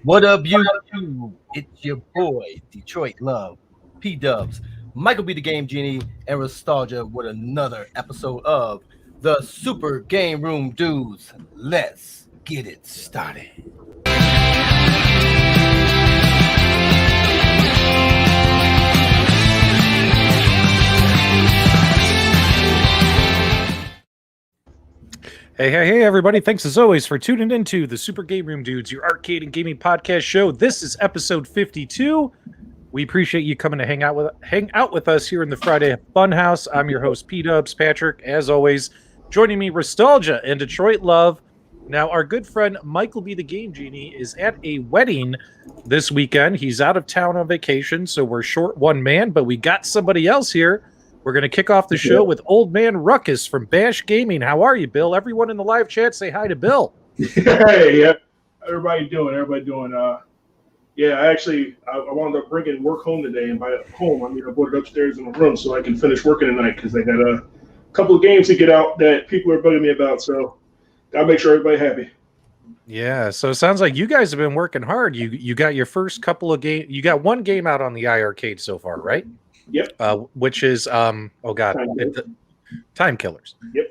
What up, you? It's your boy, Detroit Love, P Dubs, Michael B. the Game Genie, and Nostalgia with another episode of the Super Game Room Dudes. Let's get it started. Hey, everybody. Thanks as always for tuning into the Super Game Room Dudes, your arcade and gaming podcast show. This is episode 52. We appreciate you coming to hang out with us here in the Friday Funhouse. I'm your host, P-Dubs, Patrick. As always, joining me, Nostalgia and Detroit Love. Now, our good friend Michael B. the Game Genie is at a wedding this weekend. He's out of town on vacation, so we're short one man, but we got somebody else here. We're going to kick off the show with Old Man Ruckus from Bash Gaming. How are you, Bill? Everyone in the live chat, say hi to Bill. Hey, yeah. Everybody doing. Yeah, I wound up bringing work home today, and by home, I brought it upstairs in my room so I can finish working tonight because I got a couple of games to get out that people are bugging me about, so gotta make sure everybody's happy. Yeah, so it sounds like you guys have been working hard. You got your first couple of games. You got one game out on the iArcade so far, right? Yep. Which is Time Killers. Yep.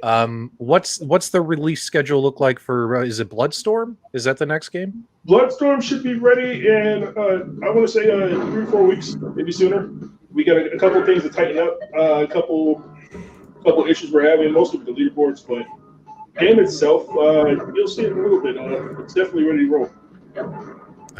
What's the release schedule look like for? Is it Bloodstorm? Is that the next game? Bloodstorm should be ready in I want to say 3 or 4 weeks, maybe sooner. We got a couple of things to tighten up. A couple issues we're having, mostly with the leaderboards, but game itself, you'll see it in a little bit. It's definitely ready to roll.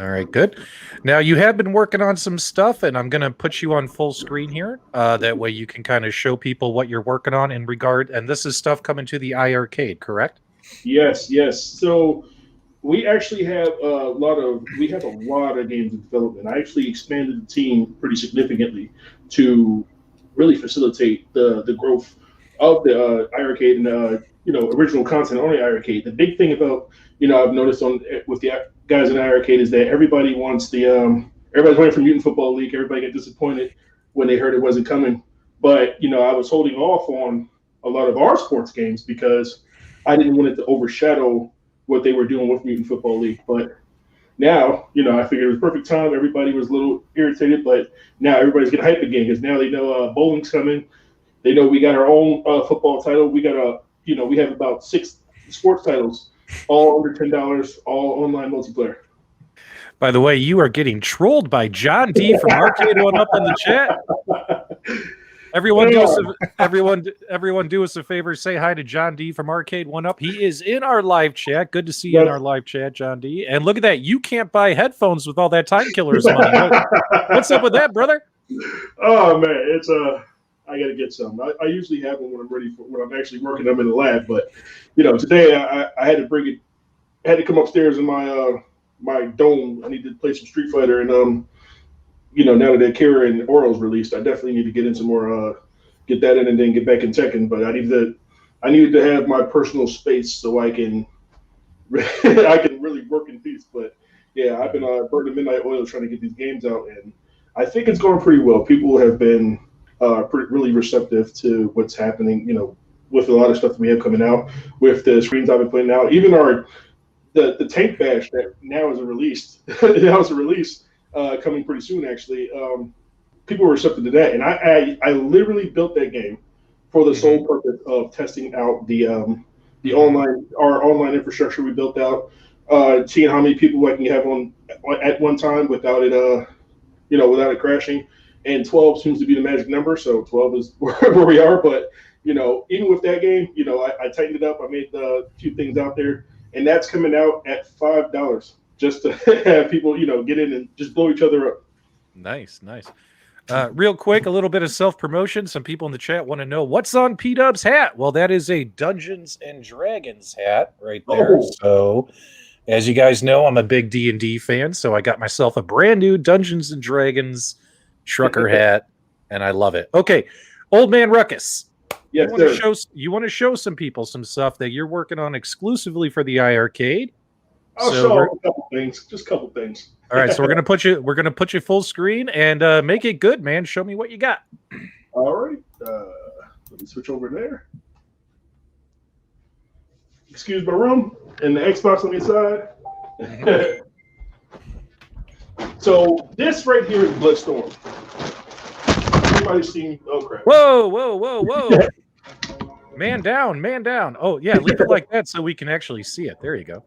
All right, good. Now, you have been working on some stuff, and I'm going to put you on full screen here. That way you can kind of show people what you're working on in regard. And this is stuff coming to the iArcade, correct? Yes. So we actually have a lot of games in development. I actually expanded the team pretty significantly to really facilitate the growth of the iArcade and original content on the iArcade. The big thing about I've noticed with the guys in iArcade is that everybody wants everybody's waiting for Mutant Football League. Everybody got disappointed when they heard it wasn't coming. But I was holding off on a lot of our sports games because I didn't want it to overshadow what they were doing with Mutant Football League. But now, I figured it was perfect time. Everybody was a little irritated, but now everybody's getting hyped again because now they know bowling's coming. They know we got our own football title. We got we have about 6 sports titles, all under $10, all online multiplayer. By the way, you are getting trolled by John D from Arcade1Up in the chat. Everyone do us a favor. Say hi to John D from Arcade1Up. He is in our live chat. Good to see you in our live chat, John D. And look at that. You can't buy headphones with all that Time Killers money. What's up with that, brother? Oh, man. It's I got to get some. I usually have them when I'm actually working them in the lab. But, today I had to bring it. I had to come upstairs in my my dome. I need to play some Street Fighter. And, now that Kira and Oral's released, I definitely need to get in some more, get that in and then get back in Tekken. But I needed to have my personal space so I can really work in peace. But, yeah, I've been burning midnight oil trying to get these games out. And I think it's going pretty well. People have been really receptive to what's happening, with a lot of stuff that we have coming out, with the screens I've been putting out, even the Tank Bash that now is a release, coming pretty soon actually. People were receptive to that, and I literally built that game for the sole purpose of testing out our online infrastructure we built out, seeing how many people I can have on at one time without it crashing. And 12 seems to be the magic number, so 12 is where we are. But, even with that game, I tightened it up. I made a few things out there, and that's coming out at $5 just to have people, get in and just blow each other up. Nice. Real quick, a little bit of self-promotion. Some people in the chat want to know what's on P-Dub's hat. Well, that is a Dungeons and Dragons hat right there. Oh. So, as you guys know, I'm a big D&D fan, so I got myself a brand new Dungeons and Dragons trucker hat, and I love it. Okay, Old Man Ruckus. Yes, you want to show some people some stuff that you're working on exclusively for the iArcade. I'll show a couple things, just a couple things. All right, so we're gonna put you full screen and make it good, man. Show me what you got. All right, let me switch over there. Excuse my room and the Xbox on the side. So this right here is Bloodstorm. Everybody's seen. Oh crap! Whoa! Man down, man down. Oh yeah, leave it like that so we can actually see it. There you go.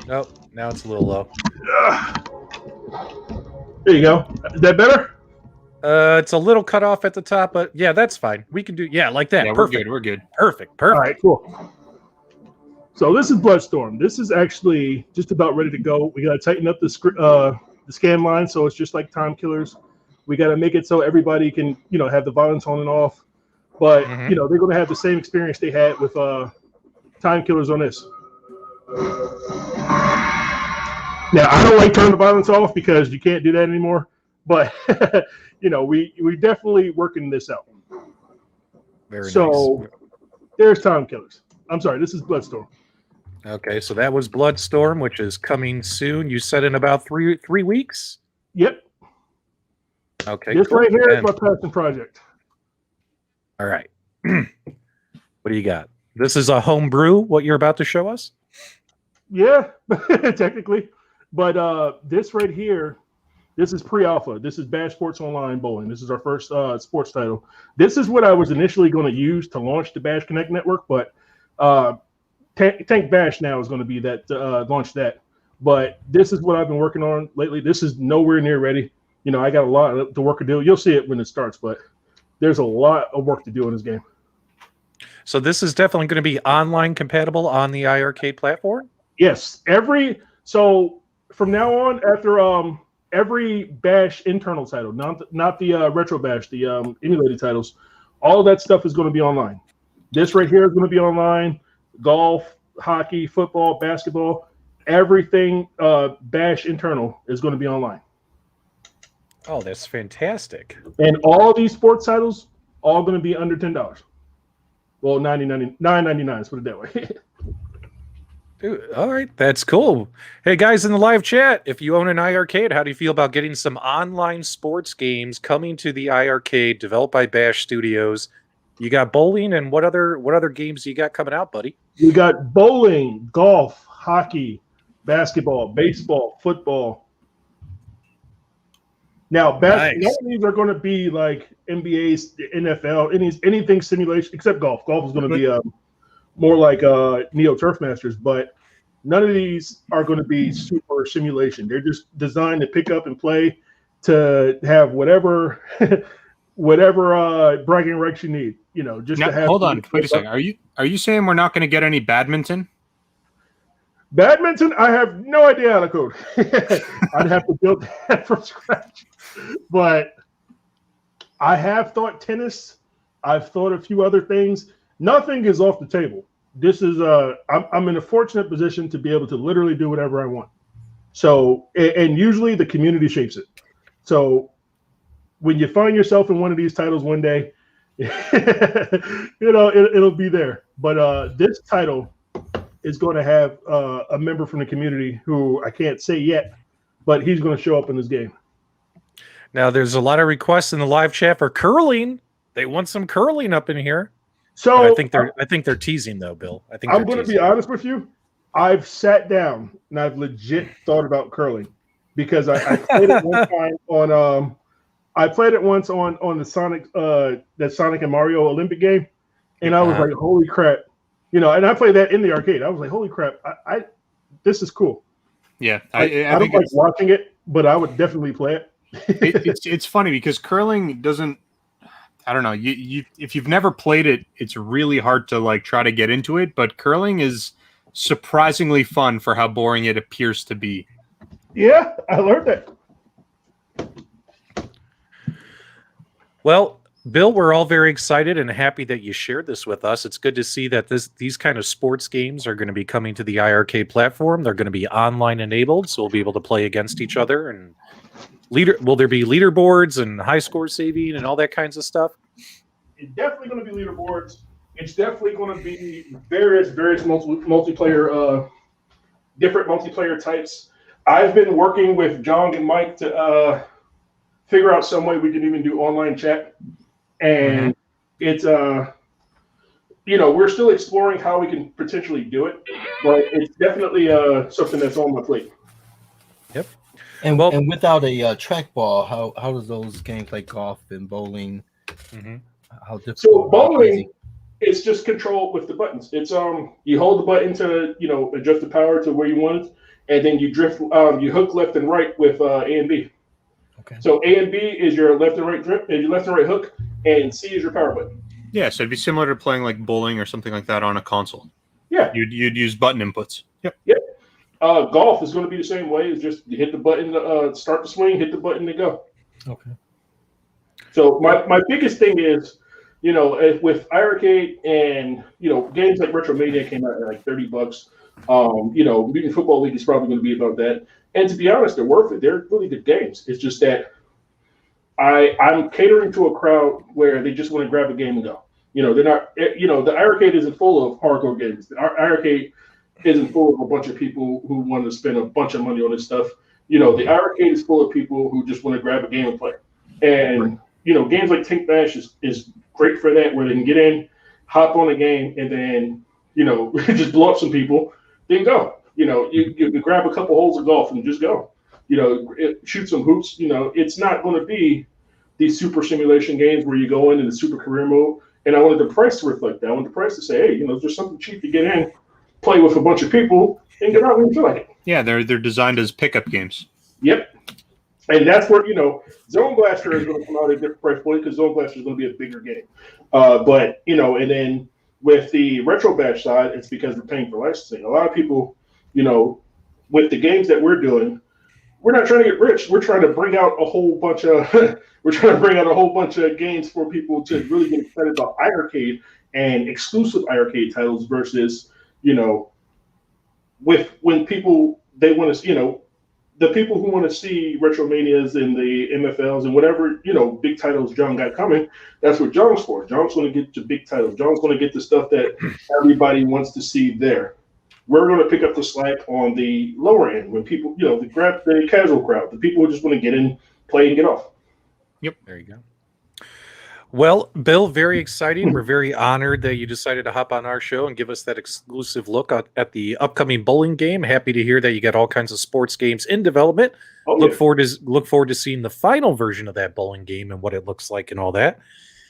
Nope, now it's a little low. There you go. Is that better? It's a little cut off at the top, but yeah, that's fine. We can do like that. Yeah, Perfect. we're good. Perfect. All right, cool. So this is Bloodstorm. This is actually just about ready to go. We got to tighten up the scan line, so it's just like Time Killers. We got to make it so everybody can, have the violence on and off. But they're going to have the same experience they had with Time Killers on this. Now I don't like turning the violence off because you can't do that anymore. But we definitely working this out. Very nice. So there's Time Killers. I'm sorry, this is Bloodstorm. Okay, so that was Bloodstorm, which is coming soon. You said in about three weeks? Yep. Okay. This cool. right here is my passion project. All right. What do you got? This is a homebrew, what you're about to show us? Yeah, technically. But this right here, this is pre-alpha. This is Bash Sports Online Bowling. This is our first sports title. This is what I was initially going to use to launch the Bash Connect network, but Tank Bash now is going to be that launch that. But this is what I've been working on lately. This is nowhere near ready. I got a lot of work to do. You'll see it when it starts, but there's a lot of work to do in this game. So this is definitely going to be online compatible on the iArcade platform? Yes. So from now on, after every Bash internal title, not the Retro Bash, the emulated titles, all of that stuff is going to be online. This right here is going to be online. Golf, hockey, football, basketball, everything Bash internal is going to be online. Oh, that's fantastic. And all these sports titles, all going to be under $10. Well, $9.99, let's put it that way. Dude, all right, that's cool. Hey, guys in the live chat, if you own an iArcade, how do you feel about getting some online sports games coming to the iArcade, developed by Bash Studios? You got bowling, and what other games you got coming out, buddy? You got bowling, golf, hockey, basketball, baseball, football. Now, none of these are going to be like NBA's, NFL, anything simulation except golf. Golf is going to be more like Neo Turf Masters, but none of these are going to be super simulation. They're just designed to pick up and play, to have whatever bragging rights you need. Just now, to have. Hold on, wait a second. Are you saying we're not going to get any badminton? Badminton, I have no idea how to code. I'd have to build that from scratch. But I have thought tennis. I've thought a few other things. Nothing is off the table. This is I'm in a fortunate position to be able to literally do whatever I want. So, and usually the community shapes it. So when you find yourself in one of these titles one day, it'll be there. But this title is going to have a member from the community who I can't say yet, but he's going to show up in this game. Now, there's a lot of requests in the live chat for curling. They want some curling up in here. So but I think they're teasing though, Bill. I'm going to be honest with you. I've sat down and I've legit thought about curling because I played it one time on I played it once on the Sonic and Mario Olympic game, and I was like, holy crap. And I played that in the arcade. I was like, holy crap, this is cool. Yeah, I don't like watching it, but I would definitely play it. It's funny because curling doesn't. I don't know. You if you've never played it, it's really hard to like try to get into it. But curling is surprisingly fun for how boring it appears to be. Yeah, I learned that. Well, Bill, we're all very excited and happy that you shared this with us. It's good to see that these kind of sports games are going to be coming to the iArcade platform. They're going to be online enabled, so we'll be able to play against each other. And will there be leaderboards and high score saving and all that kinds of stuff? It's definitely going to be leaderboards. It's definitely going to be various multiplayer, different multiplayer types. I've been working with John and Mike to figure out some way we can even do online chat. And it's, we're still exploring how we can potentially do it, but it's definitely something that's on my plate. And Well- and without a trackball, how does those games like golf and bowling? Mhm. How difficult? So or bowling, easy? it's just controlled with the buttons. It's you hold the button to adjust the power to where you want it, and then you drift you hook left and right with A and B. Okay. So A and B is your left and right drift, and your left and right hook, and C is your power button. Yeah, so it'd be similar to playing like bowling or something like that on a console. Yeah. You'd use button inputs. Yep. Golf is going to be the same way. It's just you hit the button to start the swing, hit the button to go. Okay. So my biggest thing is, with iArcade and games like Retromania came out at like $30. Mutant Football League is probably going to be about that. And to be honest, they're worth it. They're really good games. It's just that I'm catering to a crowd where they just want to grab a game and go. They're not. The iArcade isn't full of hardcore games. The iArcade isn't full of a bunch of people who want to spend a bunch of money on this stuff. The iArcade is full of people who just want to grab a game and play. And games like Tank Bash is great for that, where they can get in, hop on a game, and then just blow up some people, then go. You can grab a couple holes of golf and just go. Shoot some hoops. It's not going to be these super simulation games where you go in the super career mode. And I wanted the price to reflect that. I wanted the price to say, hey, there's something cheap to get in, play with a bunch of people, and get out when you feel like it. Yeah, they're designed as pickup games. Yep. And that's where, Zone Blaster is going to come out at a different price point because Zone Blaster is going to be a bigger game. And then with the Retro Bash side, it's because we're paying for licensing. A lot of people, with the games that we're doing, we're not trying to get rich. We're trying to bring out a whole bunch of games for people to really get excited about iArcade and exclusive iArcade titles versus, when people they want to, the people who want to see Retromanias and the MFLs and whatever, big titles John got coming, that's what John's for. John's going to get the big titles. John's going to get the stuff that everybody wants to see there. We're going to pick up the slack on the lower end when people, the casual crowd, the people who just want to get in, play, and get off. Yep. There you go. Well, Bill, very exciting. We're very honored that you decided to hop on our show and give us that exclusive look at the upcoming bowling game. Happy to hear that you got all kinds of sports games in development. Look forward to seeing the final version of that bowling game and what it looks like and all that.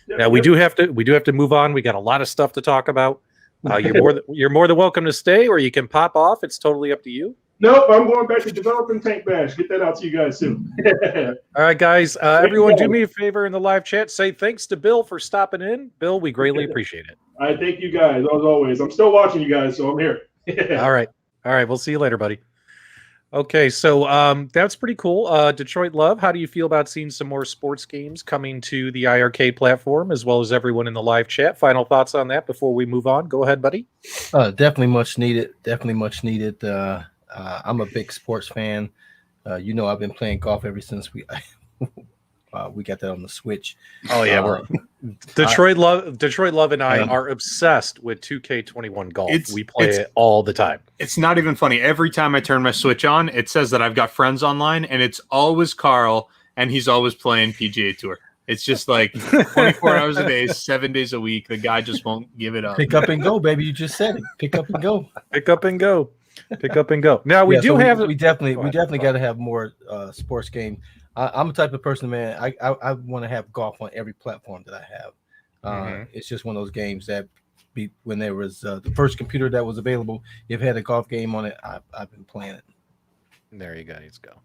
Now we do have to move on. We got a lot of stuff to talk about. You're more than welcome to stay, or you can pop off. It's totally up to you. Nope, I'm going back to developing Tank Bash. Get that out to you guys soon. All right, guys. Everyone, do me a favor in the live chat. Say thanks to Bill for stopping in. Bill, we greatly appreciate it. All right, thank you guys, as always. I'm still watching you guys, so I'm here. All right. We'll see you later, buddy. Okay, so that's pretty cool. Detroit Love, how do you feel about seeing some more sports games coming to the iArcade platform, as well as everyone in the live chat? Final thoughts on that before we move on? Go ahead, buddy. Definitely much needed. I'm a big sports fan. I've been playing golf ever since we got that on the Switch. Oh yeah, Detroit Love and I are obsessed with 2K21 golf. We play it all the time. It's not even funny. Every time I turn my Switch on, it says that I've got friends online, and it's always Carl, and he's always playing PGA Tour. It's just like 24 hours a day, 7 days a week. The guy just won't give it up. Pick up and go, baby. You just said it. Pick up and go. Pick up and go. Pick up and go. Now we definitely got to have more sports games. I'm the type of person, man. I want to have golf on every platform that I have. It's just one of those games that when there was the first computer that was available, if it had a golf game on it, I've been playing it. There you guys go.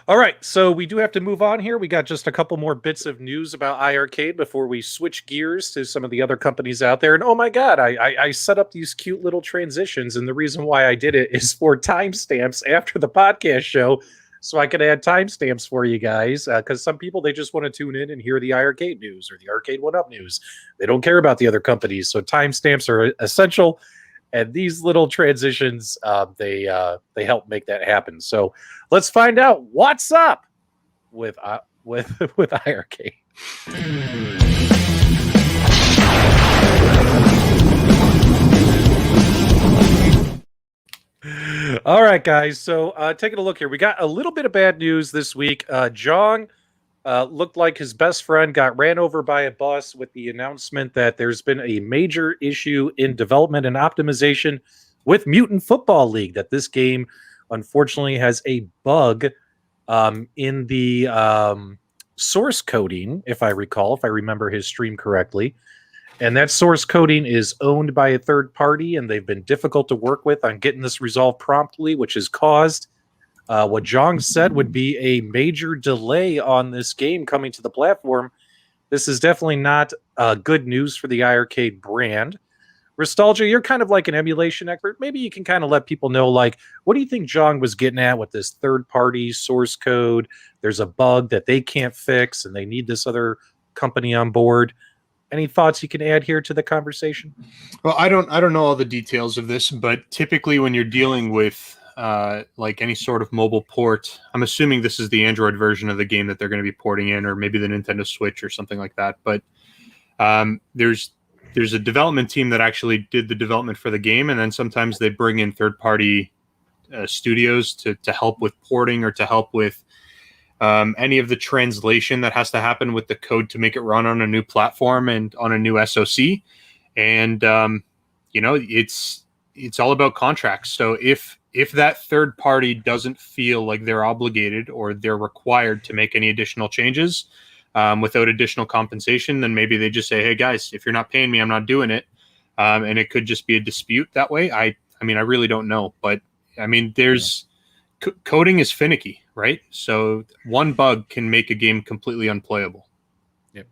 All right, so we do have to move on here. We got just a couple more bits of news about iArcade before we switch gears to some of the other companies out there. And oh my God, I set up these cute little transitions, and the reason why I did it is for timestamps after the podcast show, so I could add timestamps for you guys. Because some people, they just want to tune in and hear the iArcade news or the Arcade1Up news. They don't care about the other companies, so timestamps are essential. And these little transitions, they help make that happen. So let's find out what's up with iArcade. All right, guys. So taking a look here, we got a little bit of bad news this week. Jong looked like his best friend got ran over by a bus with the announcement that there's been a major issue in development and optimization with Mutant Football League, that this game unfortunately has a bug In the source coding, if I remember his stream correctly. And that source coding is owned by a third party, and they've been difficult to work with on getting this resolved promptly, which has caused what Jong said would be a major delay on this game coming to the platform. This is definitely not good news for the iArcade brand. Nostalgia, you're kind of like an emulation expert. Maybe you can kind of let people know, like, what do you think Jong was getting at with this third-party source code? There's a bug that they can't fix, and they need this other company on board. Any thoughts you can add here to the conversation? Well, I don't know all the details of this, but typically when you're dealing with like any sort of mobile port, I'm assuming this is the Android version of the game that they're going to be porting in, or maybe the Nintendo Switch or something like that. But there's a development team that actually did the development for the game, and then sometimes they bring in third-party studios to help with porting or to help with any of the translation that has to happen with the code to make it run on a new platform and on a new SoC. And it's all about contracts. So if that third party doesn't feel like they're obligated or they're required to make any additional changes without additional compensation, then maybe they just say, hey guys, if you're not paying me, I'm not doing it. And it could just be a dispute that way. I really don't know, but I mean, coding is finicky, right? So one bug can make a game completely unplayable. Yep.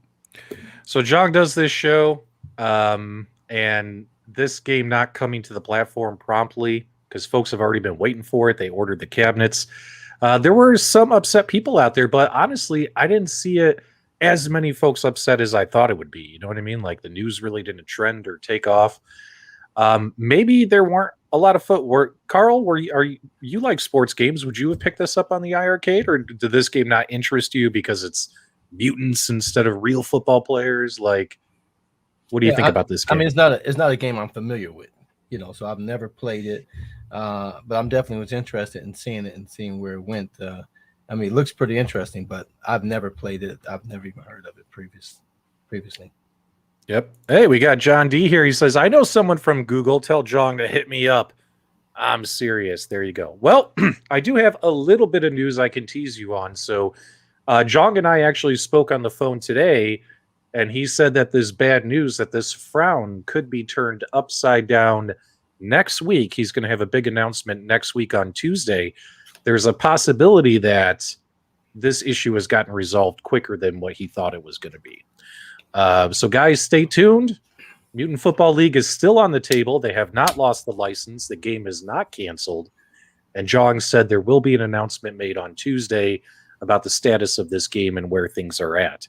So Jong does this show, and this game not coming to the platform promptly because folks have already been waiting for it. They ordered the cabinets. There were some upset people out there, but honestly, I didn't see it as many folks upset as I thought it would be. You know what I mean? Like the news really didn't trend or take off. Maybe there weren't a lot of footwork. Carl, are you like sports games? Would you have picked this up on the iArcade, or did this game not interest you because it's mutants instead of real football players? Like, what do you think about this game? I mean, it's not a game I'm familiar with, so I've never played it, but I'm definitely was interested in seeing it and seeing where it went. I mean, it looks pretty interesting, but I've never played it. I've never even heard of it previously. Yep. Hey, we got John D here. He says, I know someone from Google. Tell Jong to hit me up. I'm serious. There you go. Well, I do have a little bit of news I can tease you on. So Jong and I actually spoke on the phone today, and he said that this bad news, that this frown could be turned upside down next week. He's going to have a big announcement next week on Tuesday. There's a possibility that this issue has gotten resolved quicker than what he thought it was going to be. So guys, stay tuned. Mutant Football League is still on the table. They have not lost the license. The game is not canceled. And Jong said there will be an announcement made on Tuesday about the status of this game and where things are at,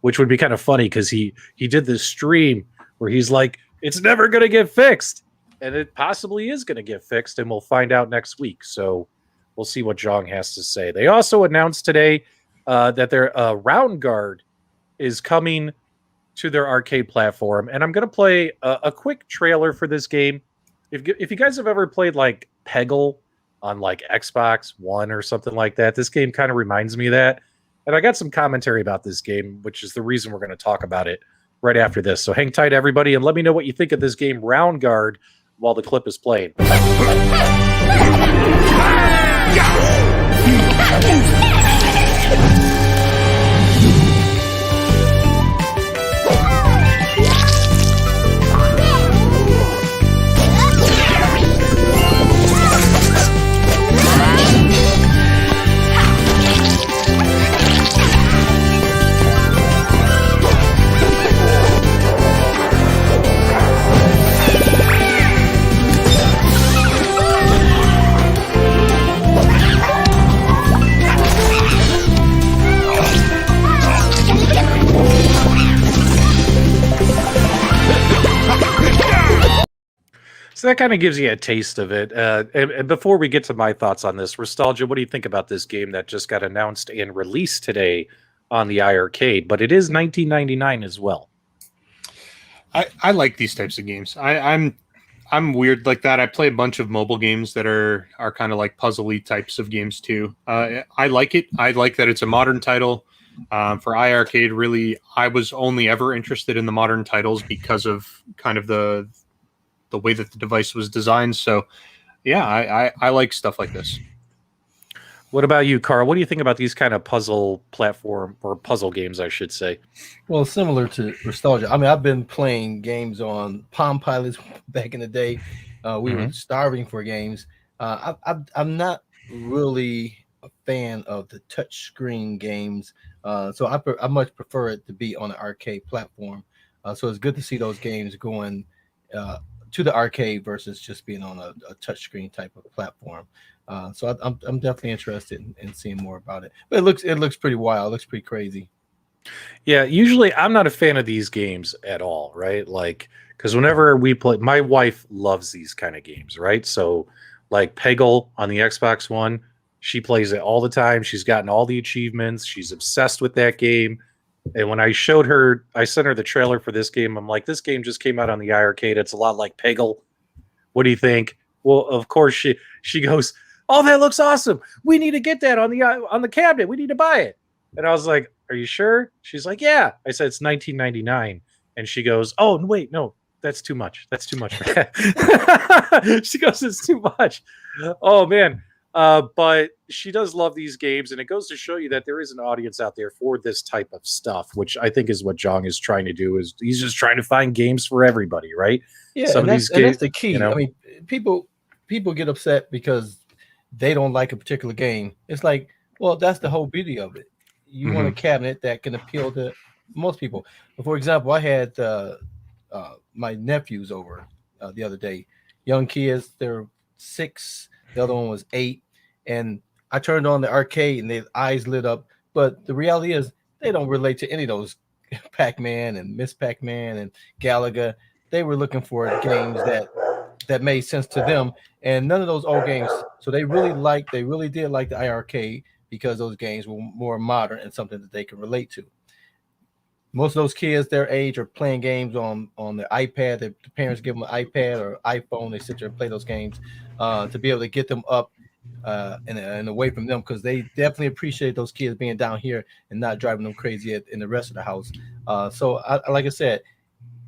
which would be kind of funny because he did this stream where he's like, it's never going to get fixed. And it possibly is going to get fixed, and we'll find out next week. So we'll see what Jong has to say. They also announced today that their round guard is coming to their arcade platform, and I'm going to play a quick trailer for this game. If you guys have ever played like Peggle on like Xbox One or something like that, this game kind of reminds me of that. And I got some commentary about this game, which is the reason we're going to talk about it right after this. So hang tight, everybody, and let me know what you think of this game, Round Guard, while the clip is playing. So that kind of gives you a taste of it. And before we get to my thoughts on this, Nostalgia, what do you think about this game that just got announced and released today on the iArcade? But it is $19.99 as well. I like these types of games. I'm weird like that. I play a bunch of mobile games that are kind of like puzzly types of games too. I like it. I like that it's a modern title. For iArcade, really, I was only ever interested in the modern titles because of kind of the way that the device was designed. So yeah, I like stuff like this. What about you, Carl? What do you think about these kind of puzzle platform or puzzle games, I should say? Well, similar to nostalgia. I mean, I've been playing games on Palm Pilots back in the day. We were starving for games. I'm not really a fan of the touch screen games, so I much prefer it to be on an arcade platform. So it's good to see those games going to the arcade versus just being on a touch screen type of platform. So I'm definitely interested in seeing more about it. But it looks pretty wild. It looks pretty crazy. Yeah, usually I'm not a fan of these games at all, right? Like, because whenever we play, my wife loves these kind of games, right? So, like Peggle on the Xbox One, she plays it all the time. She's gotten all the achievements. She's obsessed with that game. And when I sent her the trailer for this game. I'm like, this game just came out on the iArcade. It's a lot like Peggle. What do you think? Well, of course she goes, oh, that looks awesome. We need to get that on the cabinet. We need to buy it. And I was like, are you sure? She's like, yeah. I said, it's $19.99. And she goes, oh, wait, no, that's too much. That's too much for that. She goes, it's too much. Oh, man. But she does love these games. And it goes to show you that there is an audience out there for this type of stuff, which I think is what Jong is trying to do. Is he's just trying to find games for everybody, right? Yeah, and that's the key. You know? I mean, people get upset because they don't like a particular game. It's like, well, that's the whole beauty of it. You want a cabinet that can appeal to most people. For example, I had my nephews over the other day. Young kids, they're 6. The other one was 8. And I turned on the arcade and their eyes lit up. But the reality is they don't relate to any of those Pac-Man and Miss Pac-Man and Galaga. They were looking for games that made sense to them, and none of those old games. So they really did like the iArcade because those games were more modern and something that they could relate to. Most of those kids their age are playing games on their iPad. The parents give them an iPad or iPhone. They sit there and play those games to be able to get them up and away from them, because they definitely appreciate those kids being down here and not driving them crazy in the rest of the house. So like I said,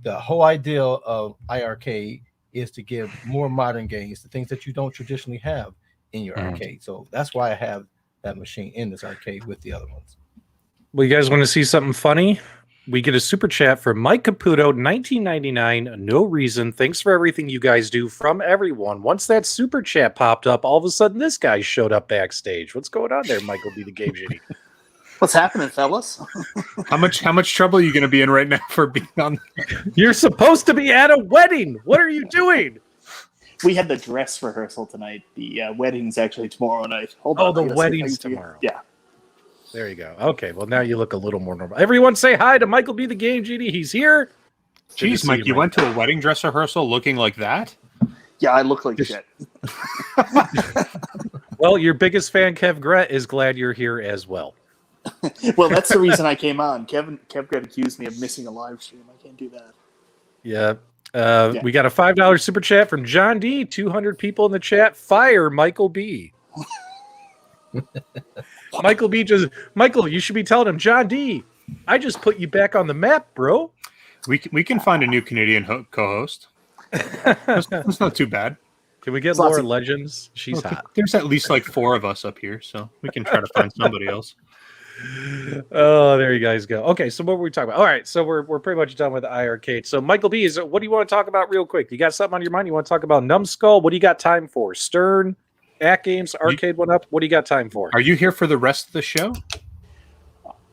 the whole idea of iArcade is to give more modern games, the things that you don't traditionally have in your arcade. So that's why I have that machine in this arcade with the other ones. Well, you guys want to see something funny? We get a super chat from Mike Caputo, 1999. No reason. Thanks for everything you guys do, from everyone. Once that super chat popped up, all of a sudden this guy showed up backstage. What's going on there, Michael B. the Game Genie? What's happening, fellas? How much trouble are you going to be in right now for being on there? You're supposed to be at a wedding. What are you doing? We had the dress rehearsal tonight. The wedding's actually tomorrow night. Hold on, the wedding's tomorrow. Yeah. There you go. Okay, well, now you look a little more normal. Everyone say hi to Michael B. the Game Genie. He's here. Jeez, Mike, you went to a wedding dress rehearsal looking like that? Yeah, I look like shit. Well, your biggest fan, Kev Gret, is glad you're here as well. Well, that's the reason I came on. Kev got accused me of missing a live stream. I can't do that. Yeah. We got a $5 super chat from John D. 200 people in the chat. Fire Michael B. Michael, you should be telling him, John D, I just put you back on the map, bro. We can find a new Canadian co-host. It's not too bad. Can we get Laura Legends? She's hot. There's at least like 4 of us up here, so we can try to find somebody else. Oh, there you guys go. Okay, so what were we talking about? All right, so we're pretty much done with the iArcade. So Michael B, what do you want to talk about real quick? You got something on your mind? You want to talk about Numskull? What do you got time for? Stern, AtGames, Arcade1Up? What do you got time for? Are you here for the rest of the show?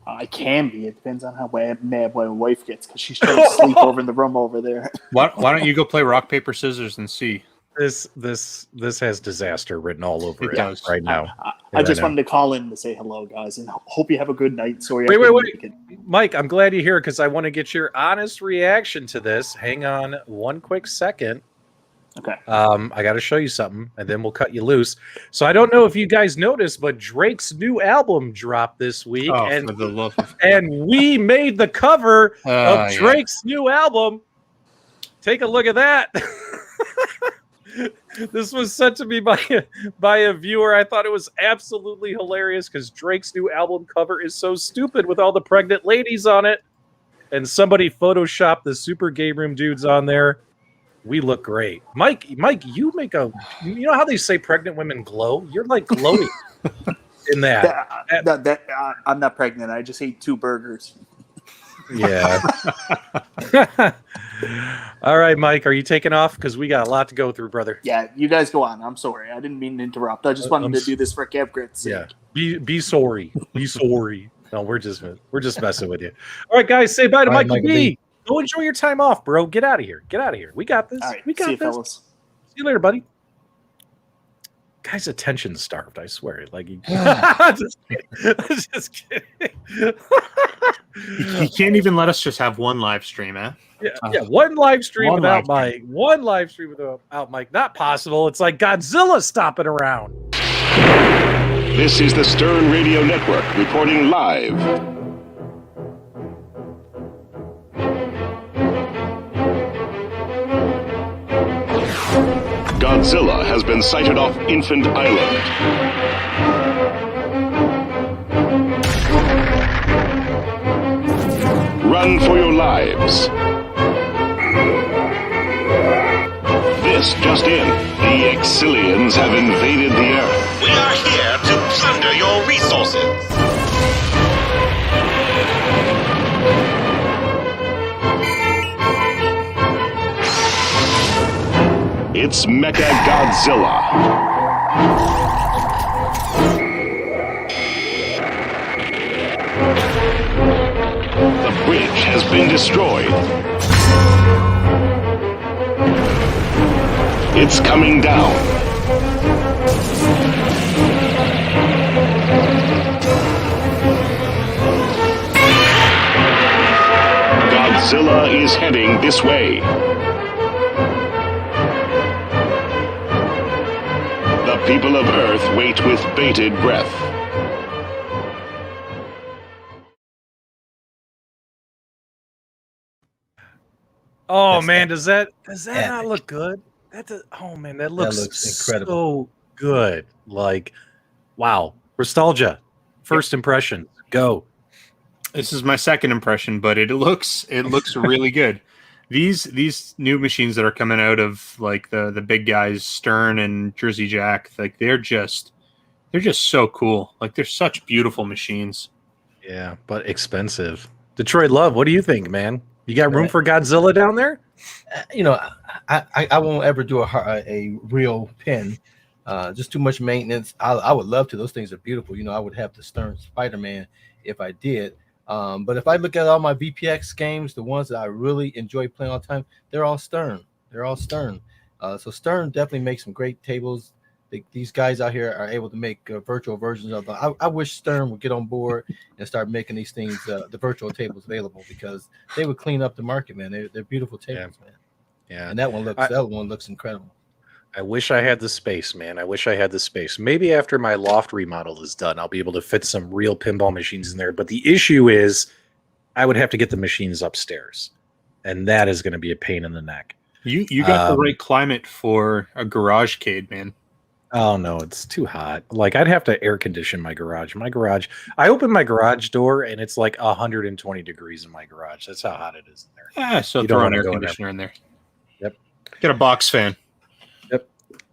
I can be. It depends on how mad my wife gets, because she's trying to sleep over in the room over there. Why don't you go play rock, paper, scissors and see? This has disaster written all over it right now. I just wanted to call in to say hello, guys, and hope you have a good night. Sorry. Wait. Mike, I'm glad you're here because I want to get your honest reaction to this. Hang on one quick second. Okay. I got to show you something, and then we'll cut you loose. So I don't know if you guys noticed, but Drake's new album dropped this week, and we made the cover of Drake's new album. Take a look at that. This was sent to me by a viewer. I thought it was absolutely hilarious because Drake's new album cover is so stupid with all the pregnant ladies on it. And somebody photoshopped the Super GameRoom Dudes on there. We look great. Mike, you know how they say pregnant women glow? You're like glowing. in that. I'm not pregnant. I just ate 2 burgers. Yeah. All right, Mike, are you taking off? Because we got a lot to go through, brother. Yeah, you guys go on. I'm sorry. I didn't mean to interrupt. I just wanted to do this for Kev Grit's sake. Yeah. Be sorry. Be sorry. No, we're just messing with you. All right, guys, say bye to Michael B. Go enjoy your time off, bro. Get out of here. Get out of here. We got this. All right, we got see you, this. fellas. See you later, buddy. Guy's attention starved, I swear. Like he just kidding. He can't even let us just have one live stream, eh? Yeah, one live stream without Mike. One live stream without Mike. Not possible. It's like Godzilla stopping around. This is the Stern Radio Network reporting live. Godzilla has been sighted off Infant Island. Run for your lives. This just in. The Exilians have invaded the Earth. We are here to plunder your resources. It's Mecha Godzilla. The bridge has been destroyed. It's coming down. Godzilla is heading this way. The people of Earth wait with bated breath. Oh man, does that not look good? That looks incredible. So good. Like, wow, nostalgia. First impression, go. This is my second impression, but it looks really good. These new machines that are coming out of like the big guys, Stern and Jersey Jack, like they're just so cool. Like they're such beautiful machines. Yeah, but expensive. Detroit Love, what do you think, man? You got room for Godzilla down there? I won't ever do a real pin. Just too much maintenance. I would love to. Those things are beautiful. I would have the Stern Spider-Man if I did. But if I look at all my VPX games, the ones that I really enjoy playing all the time, they're all Stern. So Stern definitely makes some great tables. These guys out here are able to make virtual versions of them. I wish Stern would get on board and start making these things, the virtual tables available, because they would clean up the market, man. They're beautiful tables, man. Yeah, and that one looks incredible. I wish I had the space, man. I wish I had the space. Maybe after my loft remodel is done, I'll be able to fit some real pinball machines in there. But the issue is I would have to get the machines upstairs, and that is going to be a pain in the neck. You got the right climate for a garage-cade, man. Oh, no, it's too hot. Like, I'd have to air condition my garage. I open my garage door, and it's like 120 degrees in my garage. That's how hot it is in there. Yeah, so You throw don't an wanna air go in conditioner in there. Yep. Get a box fan.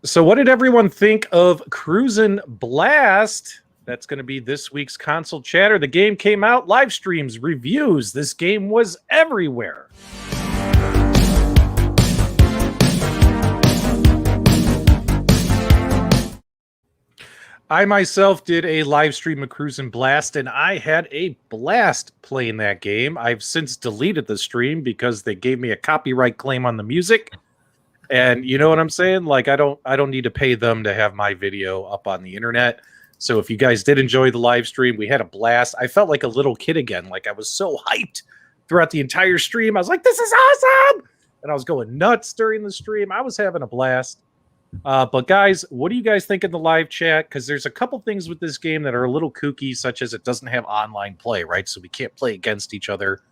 So what did everyone think of Cruis'n Blast? That's going to be this week's console chatter. The game came out, live streams, reviews. This game was everywhere. I myself did a live stream of Cruis'n Blast, and I had a blast playing that game. I've since deleted the stream because they gave me a copyright claim on the music. And you know what I'm saying? Like, I don't need to pay them to have my video up on the internet. So if you guys did enjoy the live stream, we had a blast. I felt like a little kid again. Like, I was so hyped throughout the entire stream. I was like, this is awesome. And I was going nuts during the stream. I was having a blast. But guys, what do you guys think in the live chat? Because there's a couple things with this game that are a little kooky, such as it doesn't have online play, right? So we can't play against each other.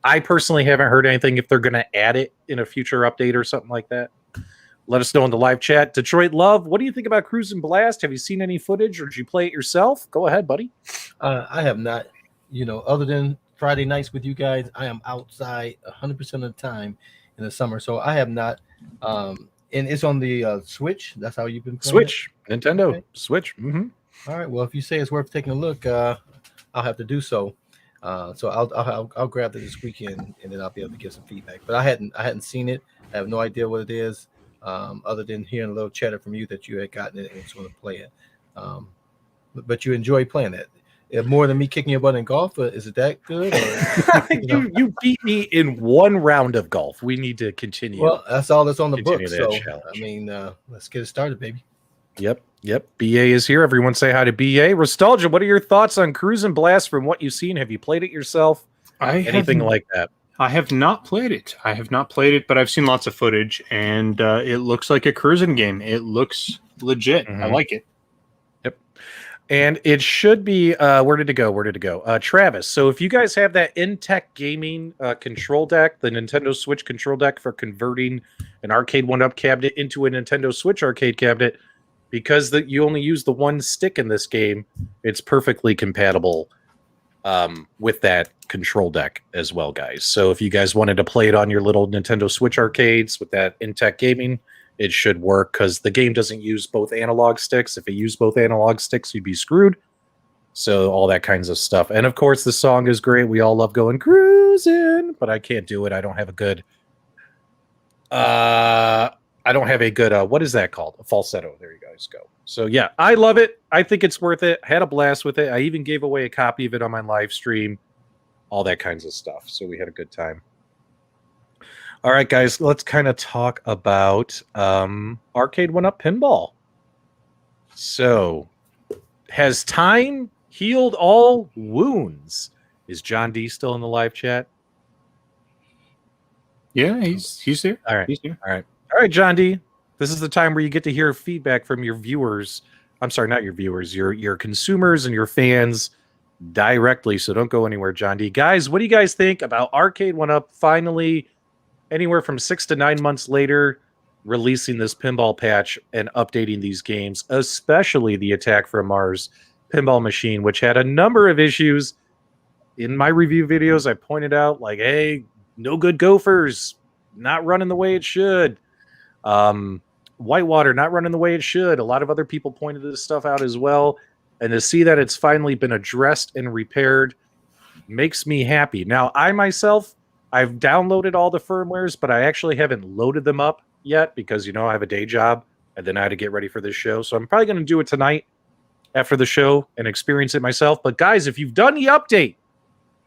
I personally haven't heard anything if they're going to add it in a future update or something like that. Let us know in the live chat. Detroit Love, what do you think about Cruis'n Blast? Have you seen any footage, or did you play it yourself? Go ahead, buddy. I have not. Other than Friday nights with you guys, I am outside 100% of the time in the summer, so I have not. And it's on the Switch. That's how you've been playing Switch, it? Nintendo, Okay. Switch. Mm-hmm. All right. Well, if you say it's worth taking a look, I'll have to do so. So I'll grab it this weekend, and then I'll be able to give some feedback. But I hadn't seen it. I have no idea what it is, other than hearing a little chatter from you that you had gotten it and was going to play it. But you enjoy playing it. More than me kicking your butt in golf? Is it that good? Or, you beat me in one round of golf. We need to continue. Well, that's all that's on the book. Continue So that challenge. I mean, let's get it started, baby. Yep. BA is here. Everyone say hi to BA. Nostalgia, what are your thoughts on Cruis'n Blast from what you've seen? Have you played it yourself? Anything like that? I have not played it. But I've seen lots of footage, and it looks like a cruising game. It looks legit. I like it. Yep. And it should be, where did it go? Travis, so if you guys have that Intech Gaming control deck, the Nintendo Switch control deck for converting an Arcade1Up cabinet into a Nintendo Switch arcade cabinet, because you only use the one stick in this game, it's perfectly compatible with that control deck as well, guys. So if you guys wanted to play it on your little Nintendo Switch arcades with that Intech Gaming, it should work, because the game doesn't use both analog sticks. If it used both analog sticks, you'd be screwed. So all that kinds of stuff. And of course, the song is great. We all love going cruising, but I can't do it. I don't have a good what is that called? A falsetto. There you guys go. So yeah, I love it. I think it's worth it. Had a blast with it. I even gave away a copy of it on my live stream. All that kinds of stuff. So we had a good time. All right, guys, let's kind of talk about Arcade1Up Pinball. So, has time healed all wounds? Is John D still in the live chat? Yeah, he's there. All right. He's here. All right, John D. This is the time where you get to hear feedback from your viewers. I'm sorry, not your viewers, your consumers and your fans directly. So don't go anywhere, John D. Guys, what do you guys think about Arcade1Up finally, anywhere from 6 to 9 months later, releasing this pinball patch and updating these games, especially the Attack from Mars pinball machine, which had a number of issues. In my review videos, I pointed out, like, hey, no good gophers, not running the way it should. Whitewater not running the way it should. A lot of other people pointed this stuff out as well. And to see that it's finally been addressed and repaired makes me happy. Now, I myself, I've downloaded all the firmwares, but I actually haven't loaded them up yet because, I have a day job and then I had to get ready for this show. So I'm probably going to do it tonight after the show and experience it myself. But guys, if you've done the update,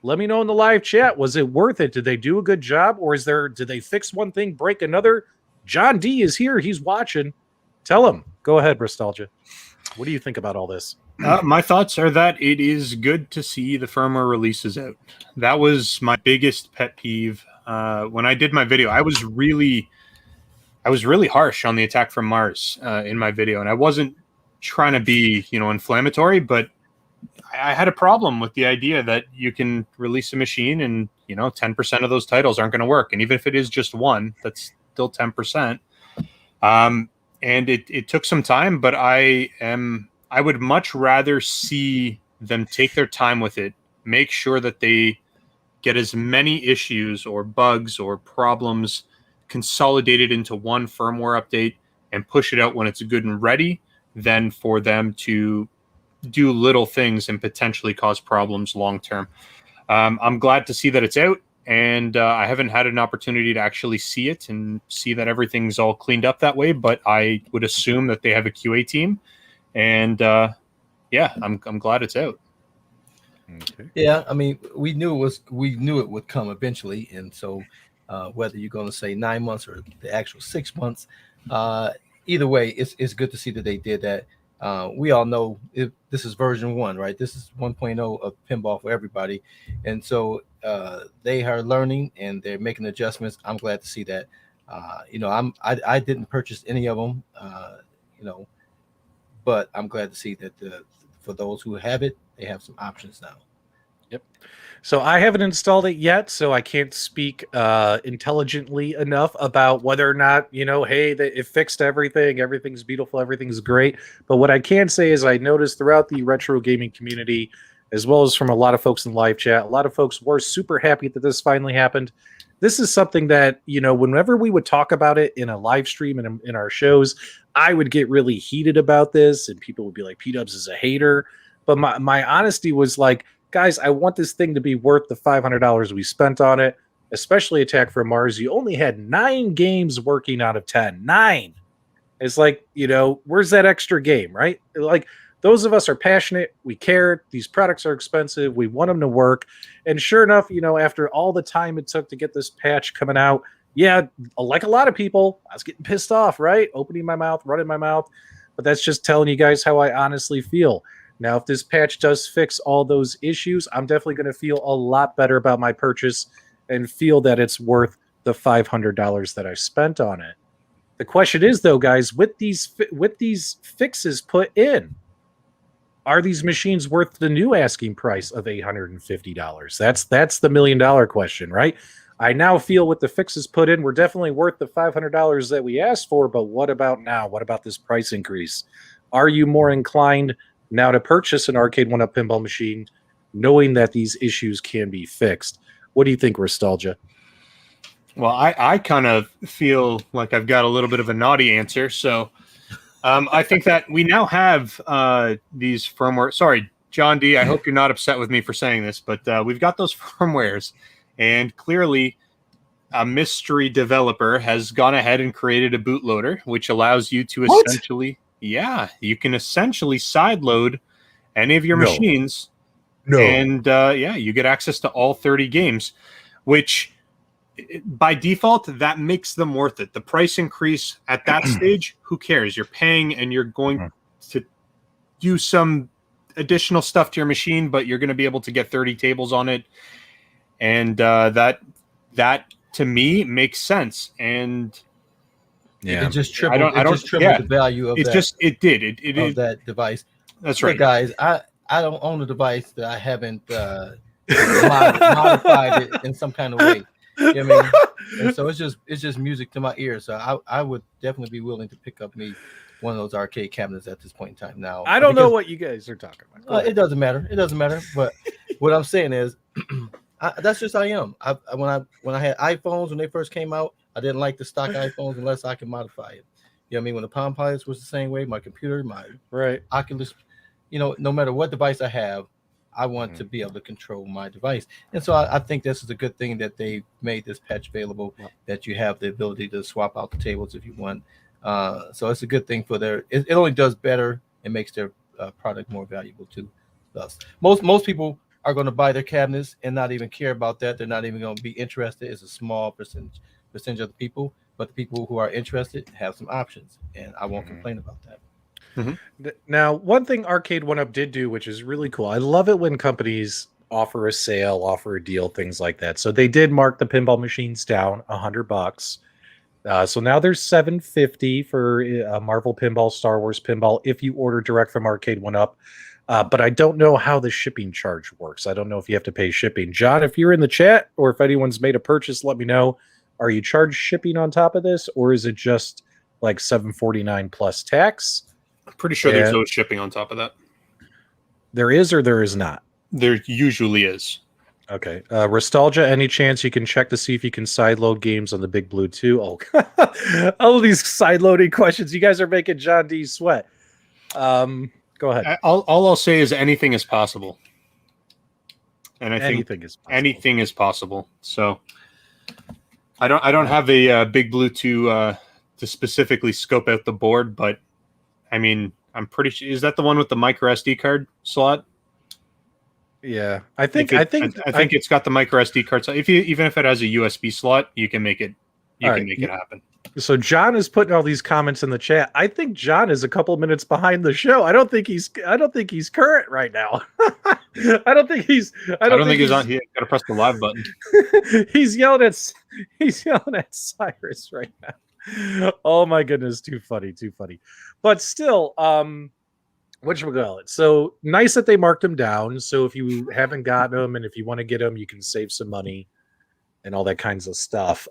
let me know in the live chat. Was it worth it? Did they do a good job? Or did they fix one thing, break another? John D is here. He's watching. Tell him. Go ahead, Nostalgia. What do you think about all this? My thoughts are that it is good to see the firmware releases out. That was my biggest pet peeve. When I did my video, I was really harsh on the Attack from Mars in my video, and I wasn't trying to be, inflammatory, but I had a problem with the idea that you can release a machine and 10% of those titles aren't going to work, and even if it is just one, that's still 10%. And it took some time, but I would much rather see them take their time with it, make sure that they get as many issues or bugs or problems consolidated into one firmware update and push it out when it's good and ready, than for them to do little things and potentially cause problems long term. I'm glad to see that it's out, and I haven't had an opportunity to actually see it and see that everything's all cleaned up that way, but I would assume that they have a QA team, and I'm glad it's out. Okay. Yeah, I mean, we knew it would come eventually, and so whether you're going to say 9 months or the actual 6 months, either way, it's good to see that they did that. We all know this is version 1, right? This is 1.0 of pinball for everybody, and so they are learning and they're making adjustments. I'm glad to see that. I didn't purchase any of them, but I'm glad to see that for those who have it, they have some options now. Yep. So I haven't installed it yet, so I can't speak intelligently enough about whether or not, hey, it fixed everything. Everything's beautiful. Everything's great. But what I can say is I noticed throughout the retro gaming community, as well as from a lot of folks in live chat. A lot of folks were super happy that this finally happened. This is something that, whenever we would talk about it in a live stream and in our shows, I would get really heated about this, and people would be like, P-Dubs is a hater. But my honesty was like, guys, I want this thing to be worth the $500 we spent on it, especially Attack from Mars. You only had 9 games working out of 10. 9. It's like, where's that extra game, right? Like, those of us are passionate. We care. These products are expensive. We want them to work. And sure enough, after all the time it took to get this patch coming out, yeah, like a lot of people, I was getting pissed off, right? Opening my mouth, running my mouth. But that's just telling you guys how I honestly feel. Now, if this patch does fix all those issues, I'm definitely going to feel a lot better about my purchase and feel that it's worth the $500 that I spent on it. The question is, though, guys, with these fixes put in, are these machines worth the new asking price of $850? That's the $1 million question, right? I now feel with the fixes put in, we're definitely worth the $500 that we asked for, but what about now? What about this price increase? Are you more inclined now to purchase an Arcade1Up Pinball machine, knowing that these issues can be fixed? What do you think, Nostalgia? Well, I kind of feel like I've got a little bit of a naughty answer. So I think that we now have these firmware. Sorry, John D., I hope you're not upset with me for saying this, but we've got those firmwares. And clearly, a mystery developer has gone ahead and created a bootloader, which allows you to essentially, you can essentially sideload any of your machines. No. And you get access to all 30 games, which by default, that makes them worth it. The price increase at that stage, who cares? You're paying and you're going to use some additional stuff to your machine, but you're going to be able to get 30 tables on it. And that to me makes sense. And it just tripled the value of that device. That's right, guys. I don't own a device that I haven't modified it in some kind of way. You know what I mean? And so it's just music to my ears. So I would definitely be willing to pick up me one of those arcade cabinets at this point in time. Now I don't know what you guys are talking about. It doesn't matter. It doesn't matter. But what I'm saying is, that's just how I am. When I had iPhones when they first came out, I didn't like the stock iPhones unless I could modify it. You know what I mean? When the Palm Pilots was the same way, my computer, my Oculus, no matter what device I have, I want to be able to control my device. And so I think this is a good thing that they made this patch available, that you have the ability to swap out the tables if you want. So it's a good thing for it only does better and makes their product more valuable to us. Most people are going to buy their cabinets and not even care about that. They're not even going to be interested. It's a small percentage of the people, but the people who are interested have some options, and I won't complain about that. Now, one thing Arcade1Up did do, which is really cool, I love it when companies offer a sale, offer a deal, things like that. So they did mark the pinball machines down $100. So now there's $750 for Marvel Pinball, Star Wars Pinball if you order direct from Arcade1Up. But I don't know how the shipping charge works. I don't know if you have to pay shipping. John, if you're in the chat or if anyone's made a purchase, let me know. Are you charged shipping on top of this, or is it just like $749 plus tax? I'm pretty sure there's no shipping on top of that. There is, or there is not? There usually is. Okay. Nostalgia, any chance you can check to see if you can sideload games on the Big Blue 2? Oh, all of these sideloading questions. You guys are making John D sweat. Go ahead. All I'll say is anything is possible. And I think anything is possible. So I don't have a Big Blue 2 to specifically scope out the board, but I mean, I'm pretty sure. Is that the one with the micro SD card slot? Yeah, I think it's got the micro SD card. So even if it has a USB slot, you can make it. You can make it happen. So John is putting all these comments in the chat. I think John is a couple minutes behind the show. I don't think he's current right now. I don't think he's on. He got to press the live button. He's yelling at Cyrus right now. Oh my goodness, too funny. But still, whatchamacallit? So nice that they marked them down. So if you haven't got them and if you want to get them, you can save some money and all that kinds of stuff.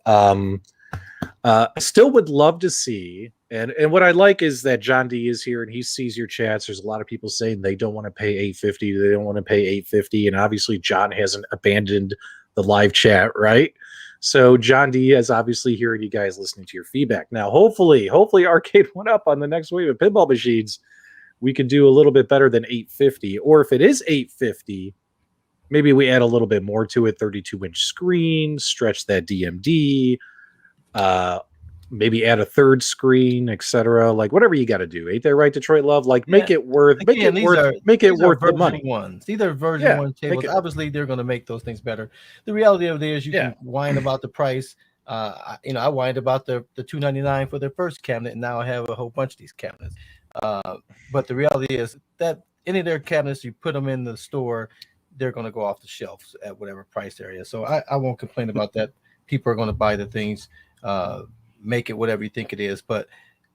Still would love to see, And what I like is that John D is here and he sees your chats. There's a lot of people saying they don't want to pay $850. They don't want to pay $850. And obviously John hasn't abandoned the live chat, right? So John D is obviously hearing you guys listening to your feedback. Now, hopefully Arcade1Up on the next wave of pinball machines, we can do a little bit better than $850. Or if it is $850, maybe we add a little bit more to it, 32-inch screen, stretch that DMD, maybe add a third screen, etc. Like whatever you got to do. Ain't that right, Detroit Love? Like make it worth, make it worth the money. Ones. These are version 1 tables. Obviously, they're going to make those things better. The reality of it is, you can whine about the price. I whined about the $299 for their first cabinet, and now I have a whole bunch of these cabinets. But the reality is that any of their cabinets, you put them in the store, they're going to go off the shelves at whatever price area. So I won't complain about that. People are going to buy the things. Make it whatever you think it is, but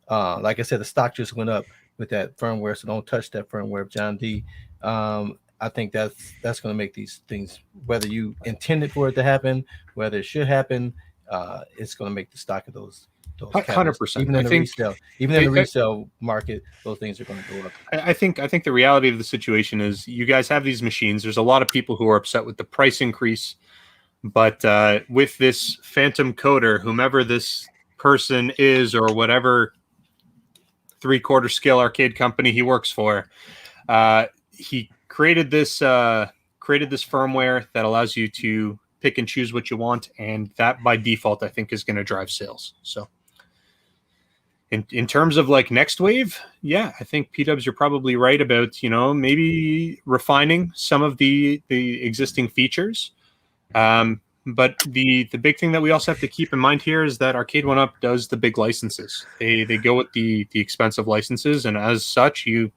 like I said, the stock just went up with that firmware, so don't touch that firmware, John D. I think that's going to make these things, whether you intended for it to happen, whether it should happen, it's going to make the stock of those 100%. even in the resale market, those things are going to go up. I think the reality of the situation is you guys have these machines. There's a lot of people who are upset with the price increase, but with this phantom coder, whomever this person is or whatever 3/4 scale arcade company he works for, he created this firmware that allows you to pick and choose what you want, and that by default I think is going to drive sales. So in terms of like next wave, I think P-dubs, you're probably right about maybe refining some of the existing features. But the big thing that we also have to keep in mind here is that Arcade1Up does the big licenses. They go with the expensive licenses, and as such, you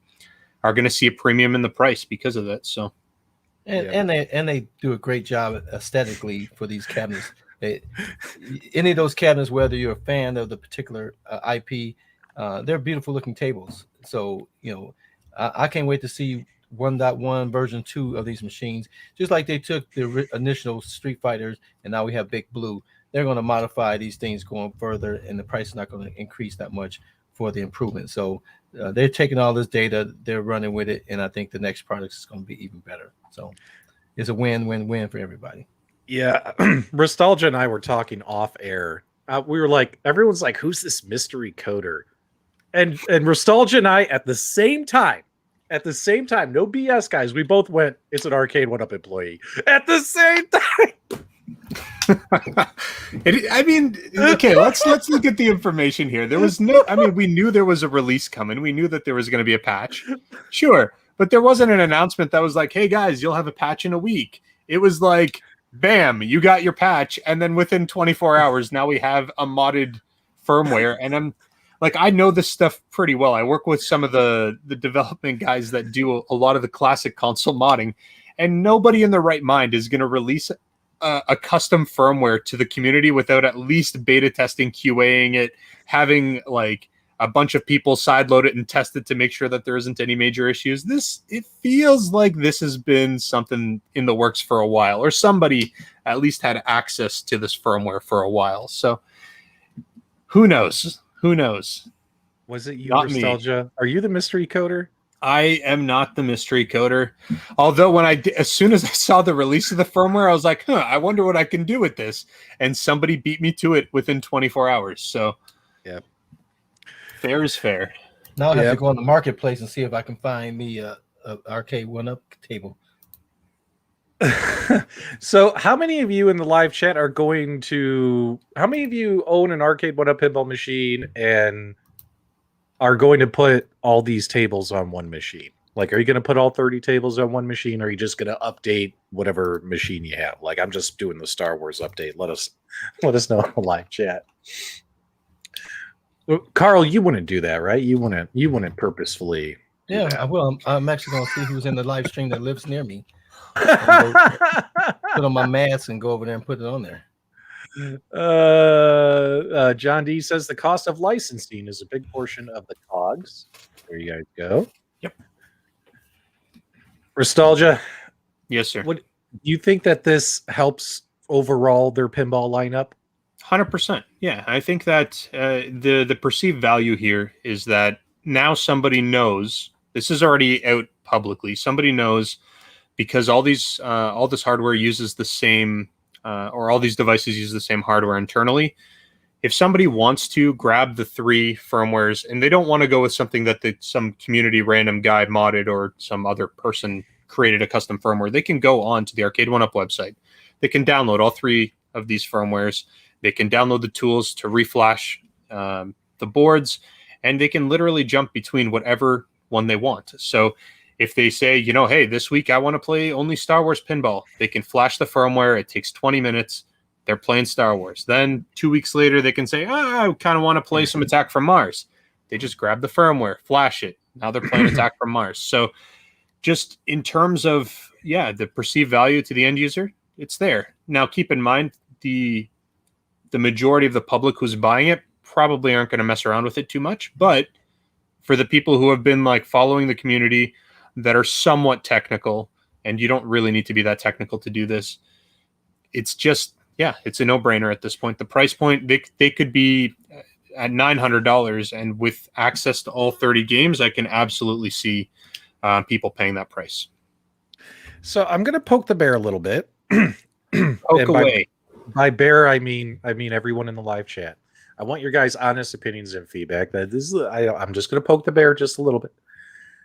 are going to see a premium in the price because of that. So, and they do a great job aesthetically for these cabinets. Any of those cabinets, whether you're a fan of the particular IP, they're beautiful looking tables. So I can't wait to see 1.1 version 2 of these machines, just like they took the initial Street Fighters and now we have Big Blue. They're going to modify these things going further, and the price is not going to increase that much for the improvement. So they're taking all this data, they're running with it, and I think the next product is going to be even better. So it's a win-win-win for everybody. Yeah, Nostalgia and I were talking off air. We were like, everyone's like, who's this mystery coder? And Nostalgia and I at the same time, no BS, guys, we both went, it's an Arcade1Up employee at the same time. Okay, let's look at the information here. There was we knew there was a release coming. We knew that there was going to be a patch. Sure, but there wasn't an announcement that was like, hey guys, you'll have a patch in a week. It was like, bam, you got your patch, and then within 24 hours, now we have a modded firmware, and I know this stuff pretty well. I work with some of the development guys that do a lot of the classic console modding, and nobody in their right mind is going to release a custom firmware to the community without at least beta testing, QAing it, having like a bunch of people sideload it and test it to make sure that there isn't any major issues. It feels like this has been something in the works for a while, or somebody at least had access to this firmware for a while. So who knows? Who knows? Was it you, Not Nostalgia? Me. Are you the mystery coder? I am not the mystery coder. Although as soon as I saw the release of the firmware, I was like, I wonder what I can do with this. And somebody beat me to it within 24 hours. So yeah, fair is fair. Now I have to go on the marketplace and see if I can find me a Arcade1Up table. So how many of you in the live chat how many of you own an Arcade1Up pinball machine and are going to put all these tables on one machine? Like, are you going to put all 30 tables on one machine, or are you just going to update whatever machine you have? Like, I'm just doing the Star Wars update. Let us know in the live chat. Carl, you wouldn't do that, right? You wouldn't purposefully. Yeah, I will. I'm actually going to see who's in the live stream that lives near me. Put on my mask and go over there and put it on there. John D says the cost of licensing is a big portion of the COGS. There you guys go. Yep. Nostalgia. Yes, sir. What do you think that this helps overall their pinball lineup? 100%. Yeah, I think that the perceived value here is that now somebody knows this is already out publicly. Somebody knows because all this hardware uses the same, or all these devices use the same hardware internally. If somebody wants to grab the 3 firmwares and they don't want to go with something that some community random guy modded or some other person created a custom firmware, they can go on to the Arcade1Up website. They can download all 3 of these firmwares. They can download the tools to reflash the boards, and they can literally jump between whatever one they want. So if they say, hey, this week I want to play only Star Wars Pinball, they can flash the firmware. It takes 20 minutes. They're playing Star Wars. Then 2 weeks later, they can say, I kind of want to play some Attack from Mars. They just grab the firmware, flash it. Now they're playing Attack from Mars. So just in terms of, the perceived value to the end user, it's there. Now, keep in mind, the majority of the public who's buying it probably aren't going to mess around with it too much. But for the people who have been following the community that are somewhat technical, and you don't really need to be that technical to do this, it's just, it's a no-brainer at this point. The price point, they could be at $900, and with access to all 30 games, I can absolutely see people paying that price. So I'm going to poke the bear a little bit. Poke away. By bear, I mean everyone in the live chat. I want your guys' honest opinions and feedback. I'm just going to poke the bear just a little bit.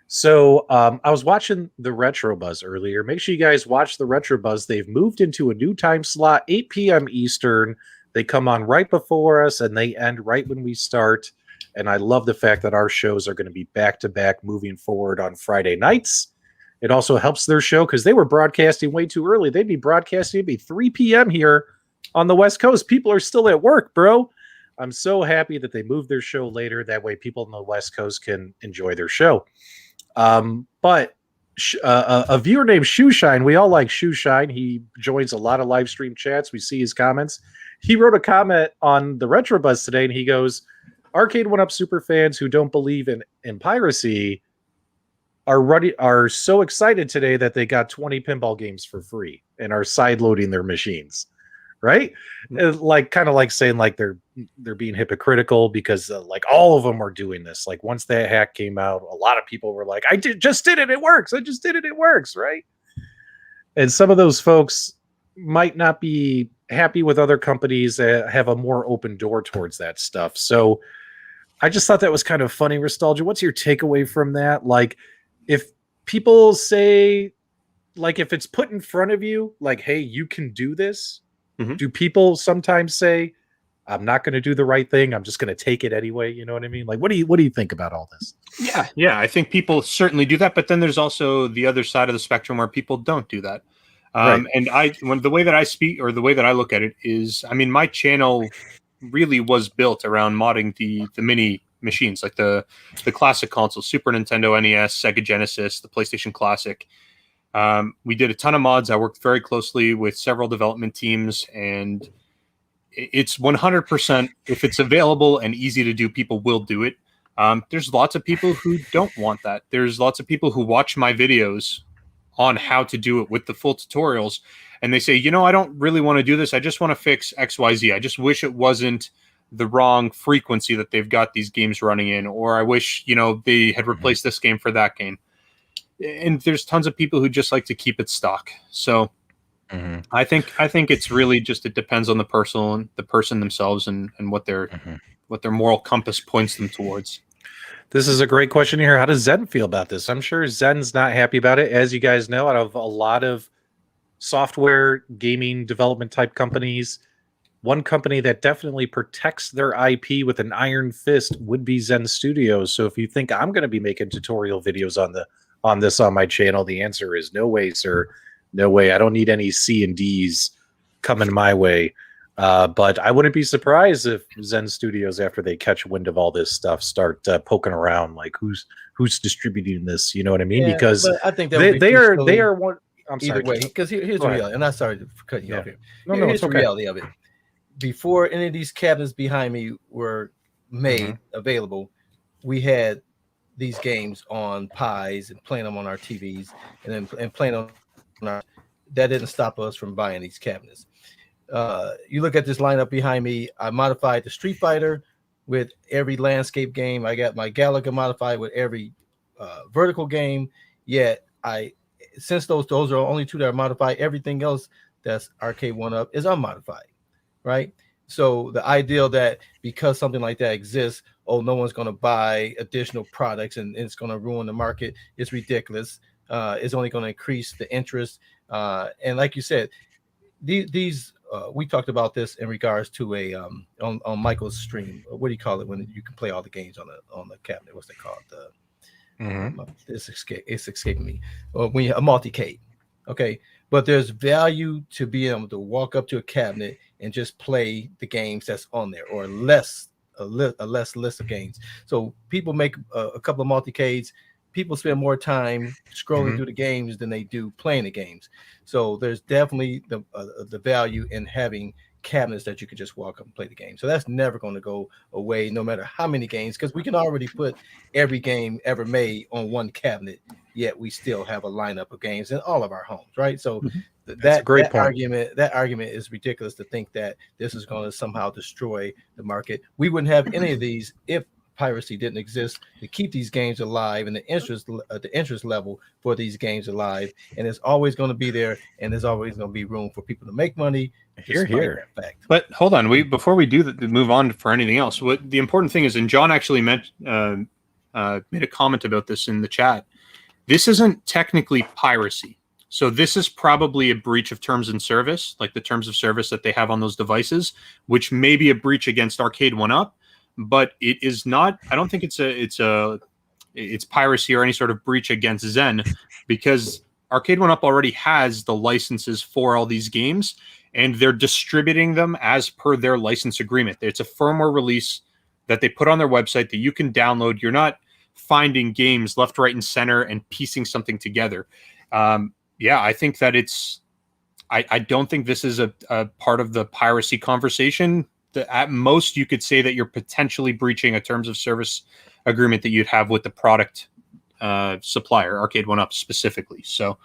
So I was watching the Retro Buzz earlier. Make sure you guys watch the Retro Buzz. They've moved into a new time slot, 8 p.m. Eastern. They come on right before us, and they end right when we start. And I love the fact that our shows are going to be back-to-back moving forward on Friday nights. It also helps their show because they were broadcasting way too early. They'd be broadcasting, it'd be 3 p.m. here on the West Coast. People are still at work, bro. I'm so happy that they moved their show later. That way people on the West Coast can enjoy their show. But a viewer named Shoeshine, we all like Shoeshine. He joins a lot of live stream chats. We see his comments. He wrote a comment on the Retro Buzz today, and he goes, Arcade1Up super fans who don't believe in piracy are so excited today that they got 20 pinball games for free and are sideloading their machines. Right? Kind of like saying they're being hypocritical because all of them are doing this. Like once that hack came out, a lot of people were like, just did it. It works. I just did it. It works. Right. And some of those folks might not be happy with other companies that have a more open door towards that stuff. So I just thought that was kind of funny. Nostalgia, what's your takeaway from that? Like if people say, if it's put in front of you, hey, you can do this. Mm-hmm. Do people sometimes say, I'm not going to do the right thing, I'm just going to take it anyway? You know what I mean? What do you think about all this? Yeah. I think people certainly do that, but then there's also the other side of the spectrum where people don't do that. Right. And the way that I speak, or the way that I look at it is, my channel really was built around modding the mini machines, like the classic consoles, Super Nintendo, NES, Sega Genesis, the PlayStation Classic. We did a ton of mods. I worked very closely with several development teams, and it's 100%. If it's available and easy to do, people will do it. There's lots of people who don't want that. There's lots of people who watch my videos on how to do it with the full tutorials, and they say, I don't really want to do this. I just want to fix XYZ. I just wish it wasn't the wrong frequency that they've got these games running in, or I wish, they had replaced this game for that game. And there's tons of people who just like to keep it stock. So I think it's really just, it depends on the person themselves and what their moral compass points them towards. This is a great question here. How does Zen feel about this? I'm sure Zen's not happy about it. As you guys know, out of a lot of software gaming development type companies, one company that definitely protects their IP with an iron fist would be Zen Studios. So if you think I'm going to be making tutorial videos on this on my channel, the answer is no way, sir. No way. I don't need any C&Ds coming my way. But I wouldn't be surprised if Zen Studios, after they catch wind of all this stuff, start poking around who's distributing this. You know what I mean? Yeah, because I think they are one. I'm sorry. Either way, because here's the reality, and I'm sorry for cutting you off here. Here's the reality of it. Before any of these cabinets behind me were made available, we had these games on Pies and playing them on our TVs, and playing on our. That didn't stop us from buying these cabinets. You look at this lineup behind me. I modified the Street Fighter with every landscape game. I got my Galaga modified with every vertical game. Yet since those are only two that are modified, everything else that's Arcade1Up is unmodified, right? So the ideal that because something like that exists, no one's going to buy additional products and it's going to ruin the market is ridiculous. It's only going to increase the interest. And like you said, these we talked about this in regards to a on Michael's stream. What do you call it when you can play all the games on the cabinet? What's it called? It's escaping me. When you a multi-cade, okay. But there's value to being able to walk up to a cabinet and just play the games that's on there, or a less list of games. So people make a couple of multi-cades. People spend more time scrolling through the games than they do playing the games. So there's definitely the value in having cabinets that you can just walk up and play the game. So that's never going to go away, no matter how many games, because we can already put every game ever made on one cabinet, yet we still have a lineup of games in all of our homes, right? So that argument is ridiculous to think that this is going to somehow destroy the market. We wouldn't have any of these if piracy didn't exist to keep these games alive and the interest level for these games alive. And it's always going to be there, and there's always going to be room for people to make money. Here. But hold on, before we do move on for anything else, what the important thing is, and John actually made a comment about this in the chat. This isn't technically piracy. So this is probably a breach of terms and service, like the terms of service that they have on those devices, which may be a breach against Arcade1Up, but it is not. I don't think it's piracy or any sort of breach against Zen, because Arcade1Up already has the licenses for all these games, and they're distributing them as per their license agreement. It's a firmware release that they put on their website that you can download. You're not finding games left, right, and center and piecing something together. I think that I don't think this is a part of the piracy conversation. At most, you could say that you're potentially breaching a terms of service agreement that you'd have with the product supplier, Arcade1Up specifically. So,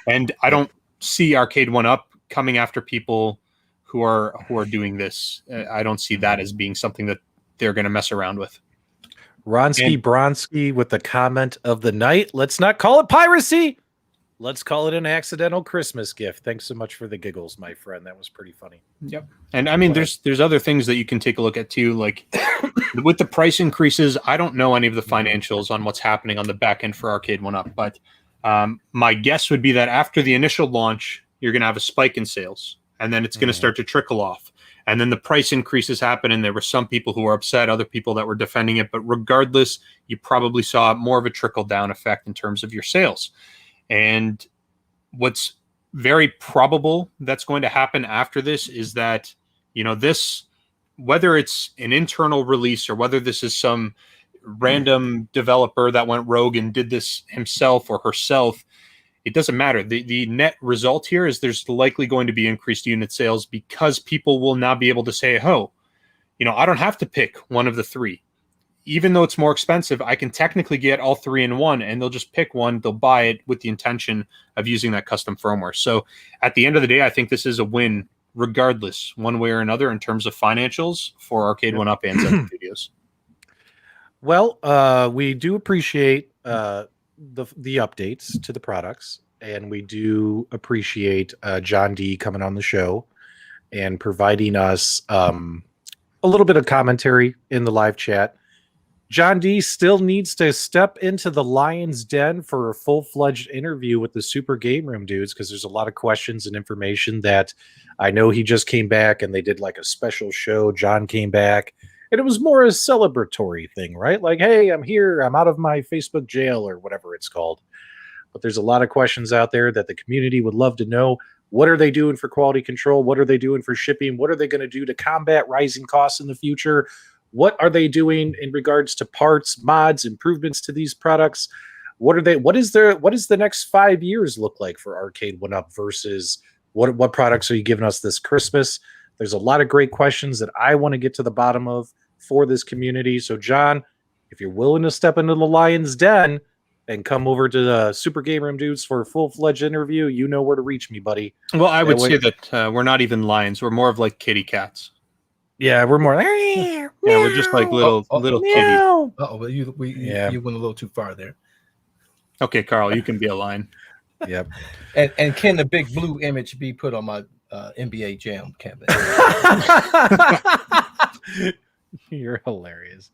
and I don't see Arcade1Up coming after people who are doing this. I don't see that as being something that they're going to mess around with. Bronsky with the comment of the night. Let's not call it piracy. Let's call it an accidental Christmas gift. Thanks so much for the giggles, my friend. That was pretty funny. Yep. And I mean, there's other things that you can take a look at too. Like with the price increases, I don't know any of the financials on what's happening on the back end for Arcade1Up, but my guess would be that after the initial launch, you're going to have a spike in sales, and then it's going to start to trickle off. And then the price increases happen, and there were some people who were upset, other people that were defending it. But regardless, you probably saw more of a trickle-down effect in terms of your sales. And what's very probable that's going to happen after this is that, this, whether it's an internal release or whether this is some random developer that went rogue and did this himself or herself, it doesn't matter. The net result here is there's likely going to be increased unit sales, because people will now be able to say, I don't have to pick one of the three. Even though it's more expensive, I can technically get all three in one, and they'll just pick one. They'll buy it with the intention of using that custom firmware. So at the end of the day, I think this is a win regardless, one way or another, in terms of financials for Arcade1Up and Zen Studios. Well, we do appreciate the updates to the products, and we do appreciate John D coming on the show and providing us a little bit of commentary in the live chat. John D still needs to step into the lion's den for a full-fledged interview with the Super GameRoom Dudes, because there's a lot of questions and information that I know he just came back and they did like a special show. John came back and it was more a celebratory thing, right? Like, hey, I'm here. I'm out of my Facebook jail or whatever it's called. But there's a lot of questions out there that the community would love to know. What are they doing for quality control? What are they doing for shipping? What are they going to do to combat rising costs in the future? What are they doing in regards to parts, mods, improvements to these products? What is the next 5 years look like for Arcade1Up versus what products are you giving us this Christmas? There's a lot of great questions that I want to get to the bottom of. for this community. So, John, if you're willing to step into the lion's den, and come over to the Super GameRoom Dudes for a full-fledged interview, you know where to reach me, buddy. Well, I would say that we're not even lions. We're more of like kitty cats. Yeah, we're more like, yeah, we're just like little kitties. Oh, well, you went a little too far there. Okay, Carl, you can be a lion. Yep. And can the big blue image be put on my NBA Jam cabinet? You're hilarious.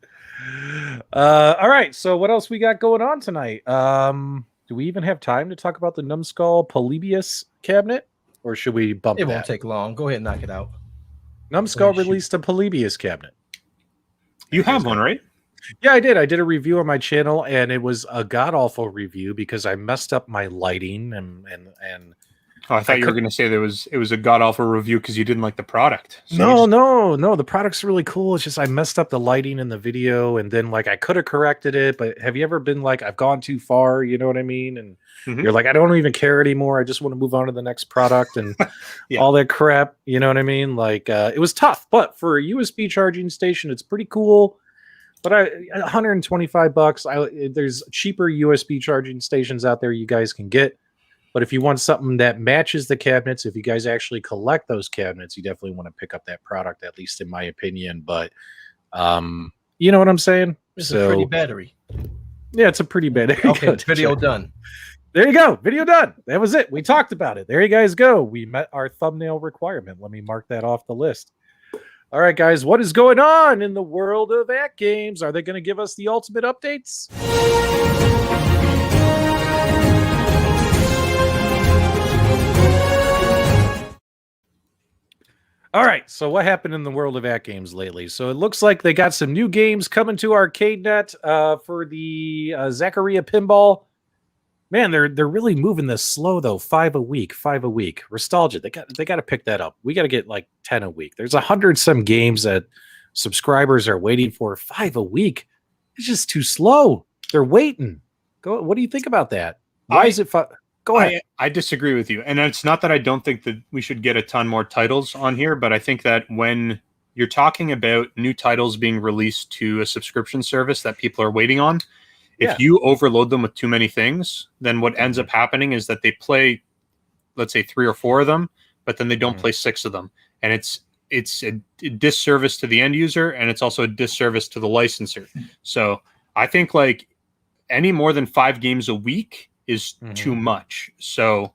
All right, so what else we got going on tonight? Do we even have time to talk about the Numskull Polybius cabinet, or should we bump It that? won't take long. Go ahead and knock it out. Numskull released a Polybius cabinet. You have one, right? Yeah, I did. I did a review on my channel, and it was a god-awful review because I messed up my lighting and Oh, I thought you were going to say it was a god-awful review because you didn't like the product. So no. The product's really cool. It's just I messed up the lighting in the video, and then like I could have corrected it. But have you ever been like, I've gone too far? You know what I mean? And you're like, I don't even care anymore. I just want to move on to the next product and all that crap. You know what I mean? Like it was tough, but for a USB charging station, it's pretty cool. But $125. There's cheaper USB charging stations out there you guys can get. But if you want something that matches the cabinets, if you guys actually collect those cabinets, you definitely want to pick up that product, at least in my opinion. But you know what I'm saying? It's a pretty battery. Yeah, it's a pretty bad. Okay, video done. There you go. Video done. That was it. We talked about it. There you guys go. We met our thumbnail requirement. Let me mark that off the list. All right, guys. What is going on in the world of AtGames? Are they going to give us the ultimate updates? All right, so what happened in the world of AtGames lately? So it looks like they got some new games coming to Arcade1Up for the Zaccaria Pinball. Man, they're really moving this slow though. 5 a week. Nostalgia. They got to pick that up. We got to get like 10 a week. There's 100-some games that subscribers are waiting for. 5 a week. It's just too slow. They're waiting. Go. What do you think about that? Why is it? Go ahead. I disagree with you. And it's not that I don't think that we should get a ton more titles on here, but I think that when you're talking about new titles being released to a subscription service that people are waiting on, if you overload them with too many things, then what ends up happening is that they play, let's say 3 or 4 of them, but then they don't play 6 of them. And it's a disservice to the end user, and it's also a disservice to the licensor. So I think like any more than 5 games a week is too much. So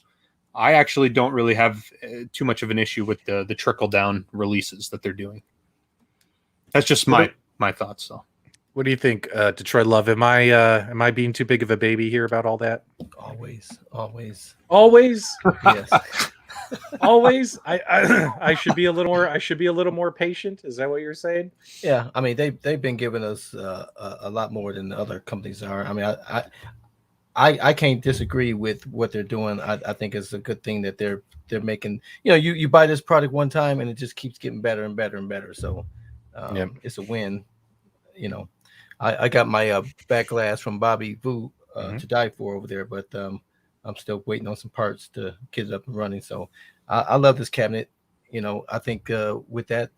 I actually don't really have too much of an issue with the trickle down releases that they're doing. That's just my thoughts though. What do you think, Detroit Love? Am I being too big of a baby here about all that? Always. Yes. Always. I should be a little more patient. Is that what you're saying? Yeah. I mean, they've been giving us a lot more than the other companies are. I mean, I can't disagree with what they're doing. I think it's a good thing that they're making. You know, you buy this product one time and it just keeps getting better and better and better. So it's a win. You know, I got my back glass from Bobby Vu to die for over there, but I'm still waiting on some parts to get it up and running. So I love this cabinet. You know, I think with that,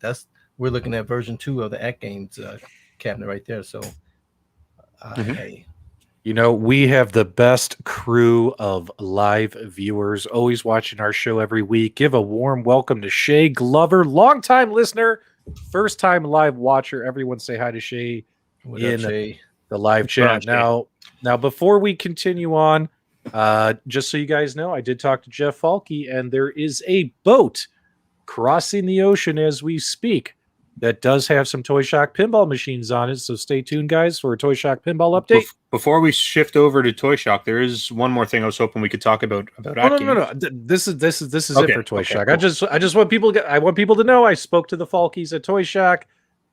we're looking at version 2 of the AtGames cabinet right there. So hey. You know, we have the best crew of live viewers always watching our show every week. Give a warm welcome to Shay Glover, longtime listener, first time live watcher. Everyone say hi to Shay the live chat. Now, before we continue on, just so you guys know, I did talk to Jeff Falke, and there is a boat crossing the ocean as we speak that does have some Toy Shock pinball machines on it. So stay tuned, guys, for a Toy Shock pinball update. Before we shift over to Toy Shock, there is one more thing I was hoping we could talk about. No. This is it for Toy Shock. Cool. I just want people to know I spoke to the Falkies at Toy Shock.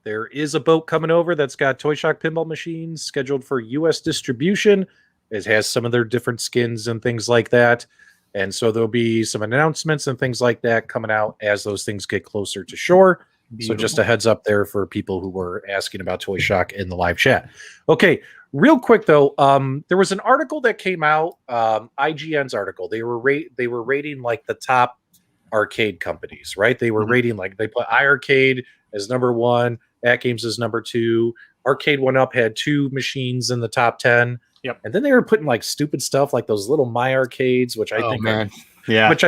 There is a boat coming over that's got Toy Shock pinball machines scheduled for U.S. distribution. It has some of their different skins and things like that. And so there'll be some announcements and things like that coming out as those things get closer to shore. Beautiful. So just a heads up there for people who were asking about Toy Shock in the live chat. Okay, real quick though, there was an article that came out, IGN's article. They were rating like the top arcade companies, right? They were rating like they put iiRcade as number 1, AtGames as number 2. Arcade1Up had 2 machines in the top 10. Yep. And then they were putting like stupid stuff like those little My Arcades, which I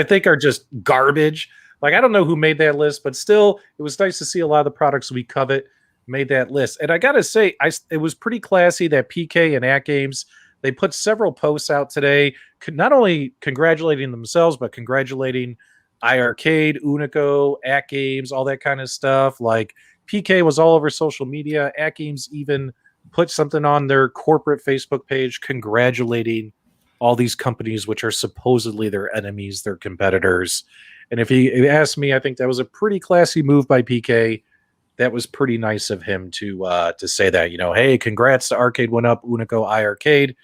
think are just garbage. Like, I don't know who made that list, but still, it was nice to see a lot of the products we covet made that list. And I got to say, it was pretty classy that PK and AtGames, they put several posts out today, not only congratulating themselves, but congratulating iiRcade, Unico, AtGames, all that kind of stuff. Like, PK was all over social media. AtGames even put something on their corporate Facebook page congratulating all these companies, which are supposedly their enemies, their competitors. And if you ask me, I think that was a pretty classy move by PK. That was pretty nice of him to say that, hey, congrats to Arcade1Up, Unico, iiRcade.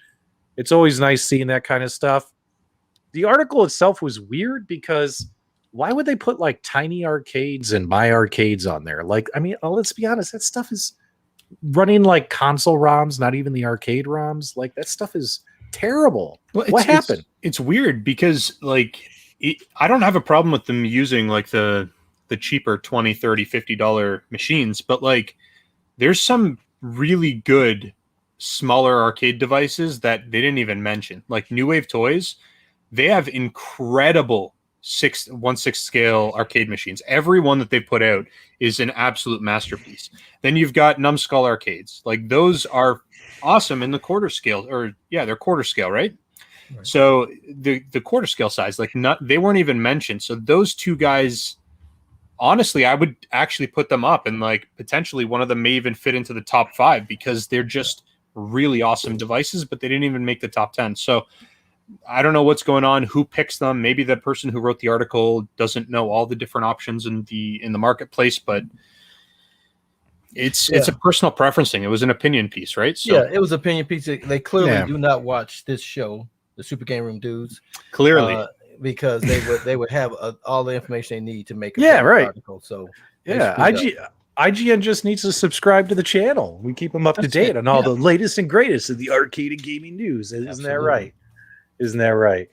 It's always nice seeing that kind of stuff. The article itself was weird because why would they put like tiny arcades and My Arcades on there? Like, I mean, let's be honest, that stuff is running like console ROMs, not even the arcade ROMs. Like, that stuff is terrible. Well, what happened? It's weird because like I don't have a problem with them using like the cheaper $20, $30, $50 machines, but like there's some really good smaller arcade devices that they didn't even mention. Like New Wave Toys, they have incredible 1/6 scale arcade machines. Every one that they put out is an absolute masterpiece. Then you've got Numskull arcades. Like, those are awesome in the quarter scale, or they're quarter scale, right? So the quarter scale size, like, they weren't even mentioned. So those two guys, honestly, I would actually put them up, and like potentially one of them may even fit into the top 5 because they're just really awesome devices, but they didn't even make the top 10. So I don't know what's going on, who picks them. Maybe the person who wrote the article doesn't know all the different options in the marketplace, but it's a personal preference thing. It was an opinion piece, right? So, yeah, it was an opinion piece. They clearly do not watch this show, the Super GameRoom Dudes. Clearly. Because they would have all the information they need to make a article. So IGN just needs to subscribe to the channel. We keep them up to date on all the latest and greatest of the arcade and gaming news. Isn't that right? Isn't that right?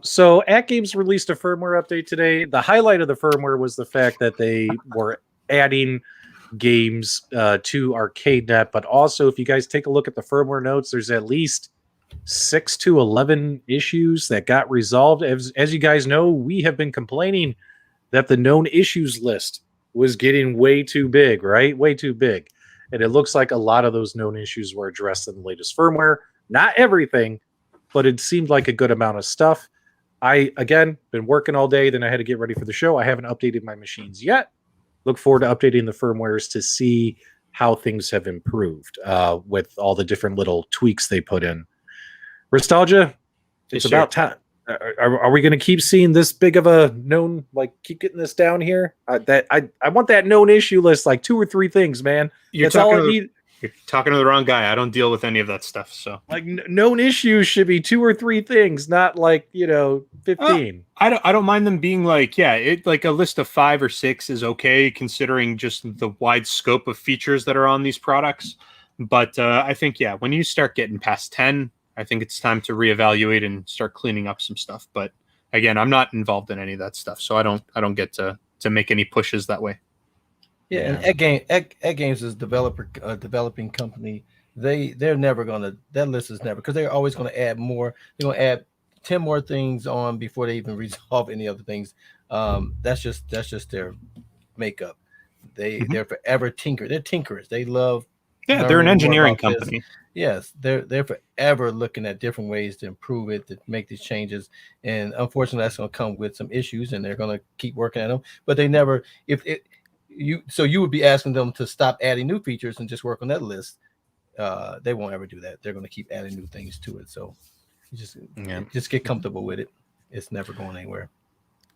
So AtGames released a firmware update today. The highlight of the firmware was the fact that they were adding games to ArcadeNet, but also if you guys take a look at the firmware notes, there's at least 6 to 11 issues that got resolved. As you guys know, we have been complaining that the known issues list was getting way too big, right? Way too big. And it looks like a lot of those known issues were addressed in the latest firmware. Not everything, but it seemed like a good amount of stuff. I, again, been working all day, then I had to get ready for the show. I haven't updated my machines yet. Look forward to updating the firmwares to see how things have improved with all the different little tweaks they put in. Nostalgia, it's about time. Are we going to keep seeing this big of a known, like, keep getting this down here? I want that known issue list, like 2 or 3 things, man. That's all I need. You're talking to the wrong guy. I don't deal with any of that stuff. So, like, known issues should be 2 or 3 things, not like 15. I don't mind them being like, like a list of 5 or 6 is okay, considering just the wide scope of features that are on these products. But I think when you start getting past 10, I think it's time to reevaluate and start cleaning up some stuff. But again, I'm not involved in any of that stuff, so I don't get to make any pushes that way. Yeah, and AtGames is developing company. They're never gonna, that list is never, because they're always gonna add more. They're gonna add 10 more things on before they even resolve any other things. That's just their makeup. They're forever tinker. They're tinkerers. They love. Yeah, they're an engineering company. Yes, they're forever looking at different ways to improve it, to make these changes. And unfortunately, that's going to come with some issues, and they're going to keep working at them. But they never, you would be asking them to stop adding new features and just work on that list. They won't ever do that. They're going to keep adding new things to it. So just get comfortable with it. It's never going anywhere.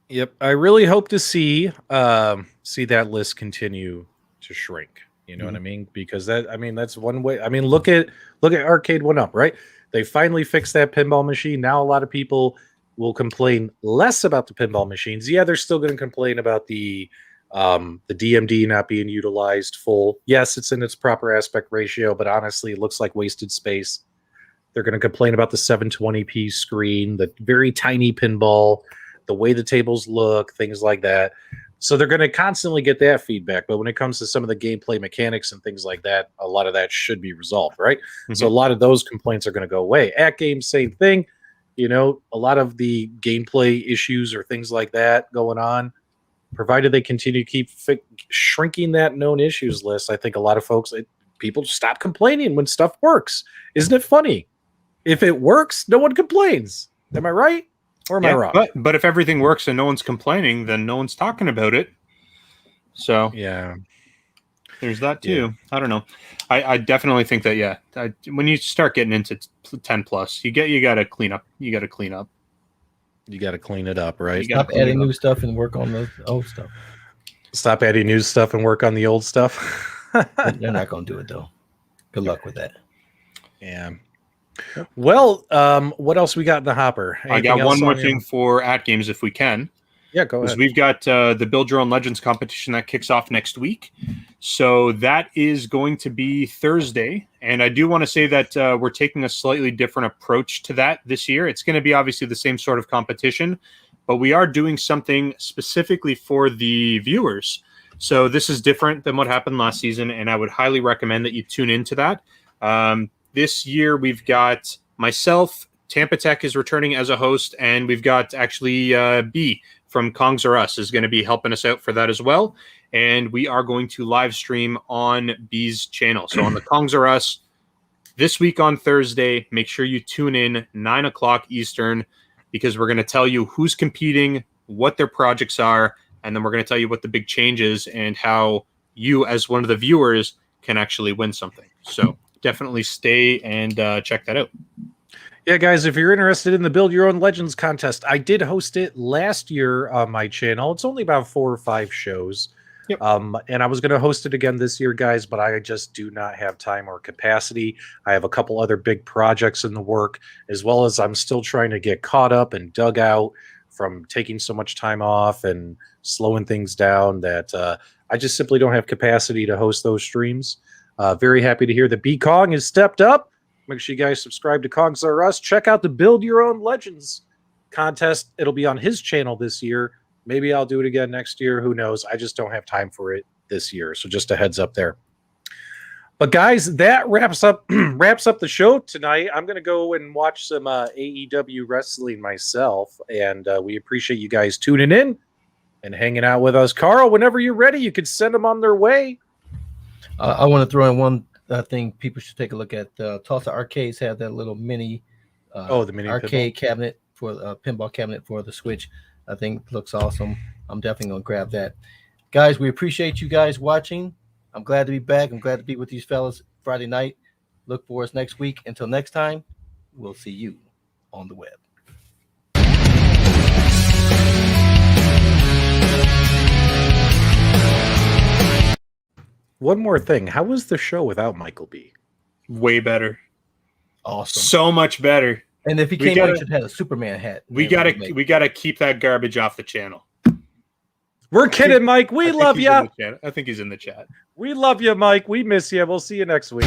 Yep, I really hope to see that list continue to shrink. You know what I mean? Because that's one way. I mean, look at Arcade1Up, right? They finally fixed that pinball machine. Now a lot of people will complain less about the pinball machines. Yeah, they're still going to complain about the DMD not being utilized full. Yes, it's in its proper aspect ratio, but honestly, it looks like wasted space. They're going to complain about the 720p screen, the very tiny pinball, the way the tables look, things like that. So they're going to constantly get that feedback. But when it comes to some of the gameplay mechanics and things like that, a lot of that should be resolved, right? Mm-hmm. So a lot of those complaints are going to go away. AtGames, same thing. You know, a lot of the gameplay issues or things like that going on, provided they continue to keep shrinking that known issues list, I think a lot of folks, people stop complaining when stuff works. Isn't it funny? If it works, no one complains. Am I right? Or am I wrong? But if everything works and no one's complaining, then no one's talking about it. So yeah, there's that too. Yeah. I don't know. I definitely think that when you start getting into 10 plus, you got to clean up. You got to clean up. You got to clean it up, right? Stop adding new stuff and work on the old stuff. Stop adding new stuff and work on the old stuff. They're not going to do it though. Good luck with that. Yeah. Well, what else we got in the hopper? Anything I got one more thing for AtGames if we can. Yeah, go ahead. We've got the Build Your Own Legends competition that kicks off next week. So that is going to be Thursday. And I do want to say that we're taking a slightly different approach to that this year. It's going to be obviously the same sort of competition, but we are doing something specifically for the viewers. So this is different than what happened last season, and I would highly recommend that you tune into that. This year, we've got myself, Tampa Tech is returning as a host, and we've got actually B from Kongs R Us is going to be helping us out for that as well. And we are going to live stream on B's channel. So on the Kongs R Us, this week on Thursday, make sure you tune in 9 o'clock Eastern, because we're going to tell you who's competing, what their projects are, and then we're going to tell you what the big change is and how you, as one of the viewers, can actually win something. So definitely stay and check that out. Yeah, guys, if you're interested in the Build Your Own Legends contest, I did host it last year on my channel. It's only about 4 or 5 shows. Yep. And I was going to host it again this year, guys, but I just do not have time or capacity. I have a couple other big projects in the work, as well as I'm still trying to get caught up and dug out from taking so much time off and slowing things down that I just simply don't have capacity to host those streams. Very happy to hear that B Kong has stepped up. Make sure you guys subscribe to Kongs R Us. Check out the Build Your Own Legends contest. It'll be on his channel this year. Maybe I'll do it again next year. Who knows? I just don't have time for it this year. So just a heads up there. But guys, that wraps up the show tonight. I'm going to go and watch some AEW wrestling myself. And we appreciate you guys tuning in and hanging out with us. Carl, whenever you're ready, you can send them on their way. I want to throw in one thing people should take a look at. Tulsa Arcades have that little mini, the mini arcade cabinet for pinball cabinet for the Switch. I think it looks awesome. I'm definitely going to grab that. Guys, we appreciate you guys watching. I'm glad to be back. I'm glad to be with these fellas Friday night. Look for us next week. Until next time, we'll see you on the web. One more thing. How was the show without Michael B? Way better. Awesome. So much better. And if he came out, he should have a Superman hat. We gotta keep that garbage off the channel. We're kidding, Mike. We love you. I think he's in the chat. We love you, Mike. We miss you. We'll see you next week.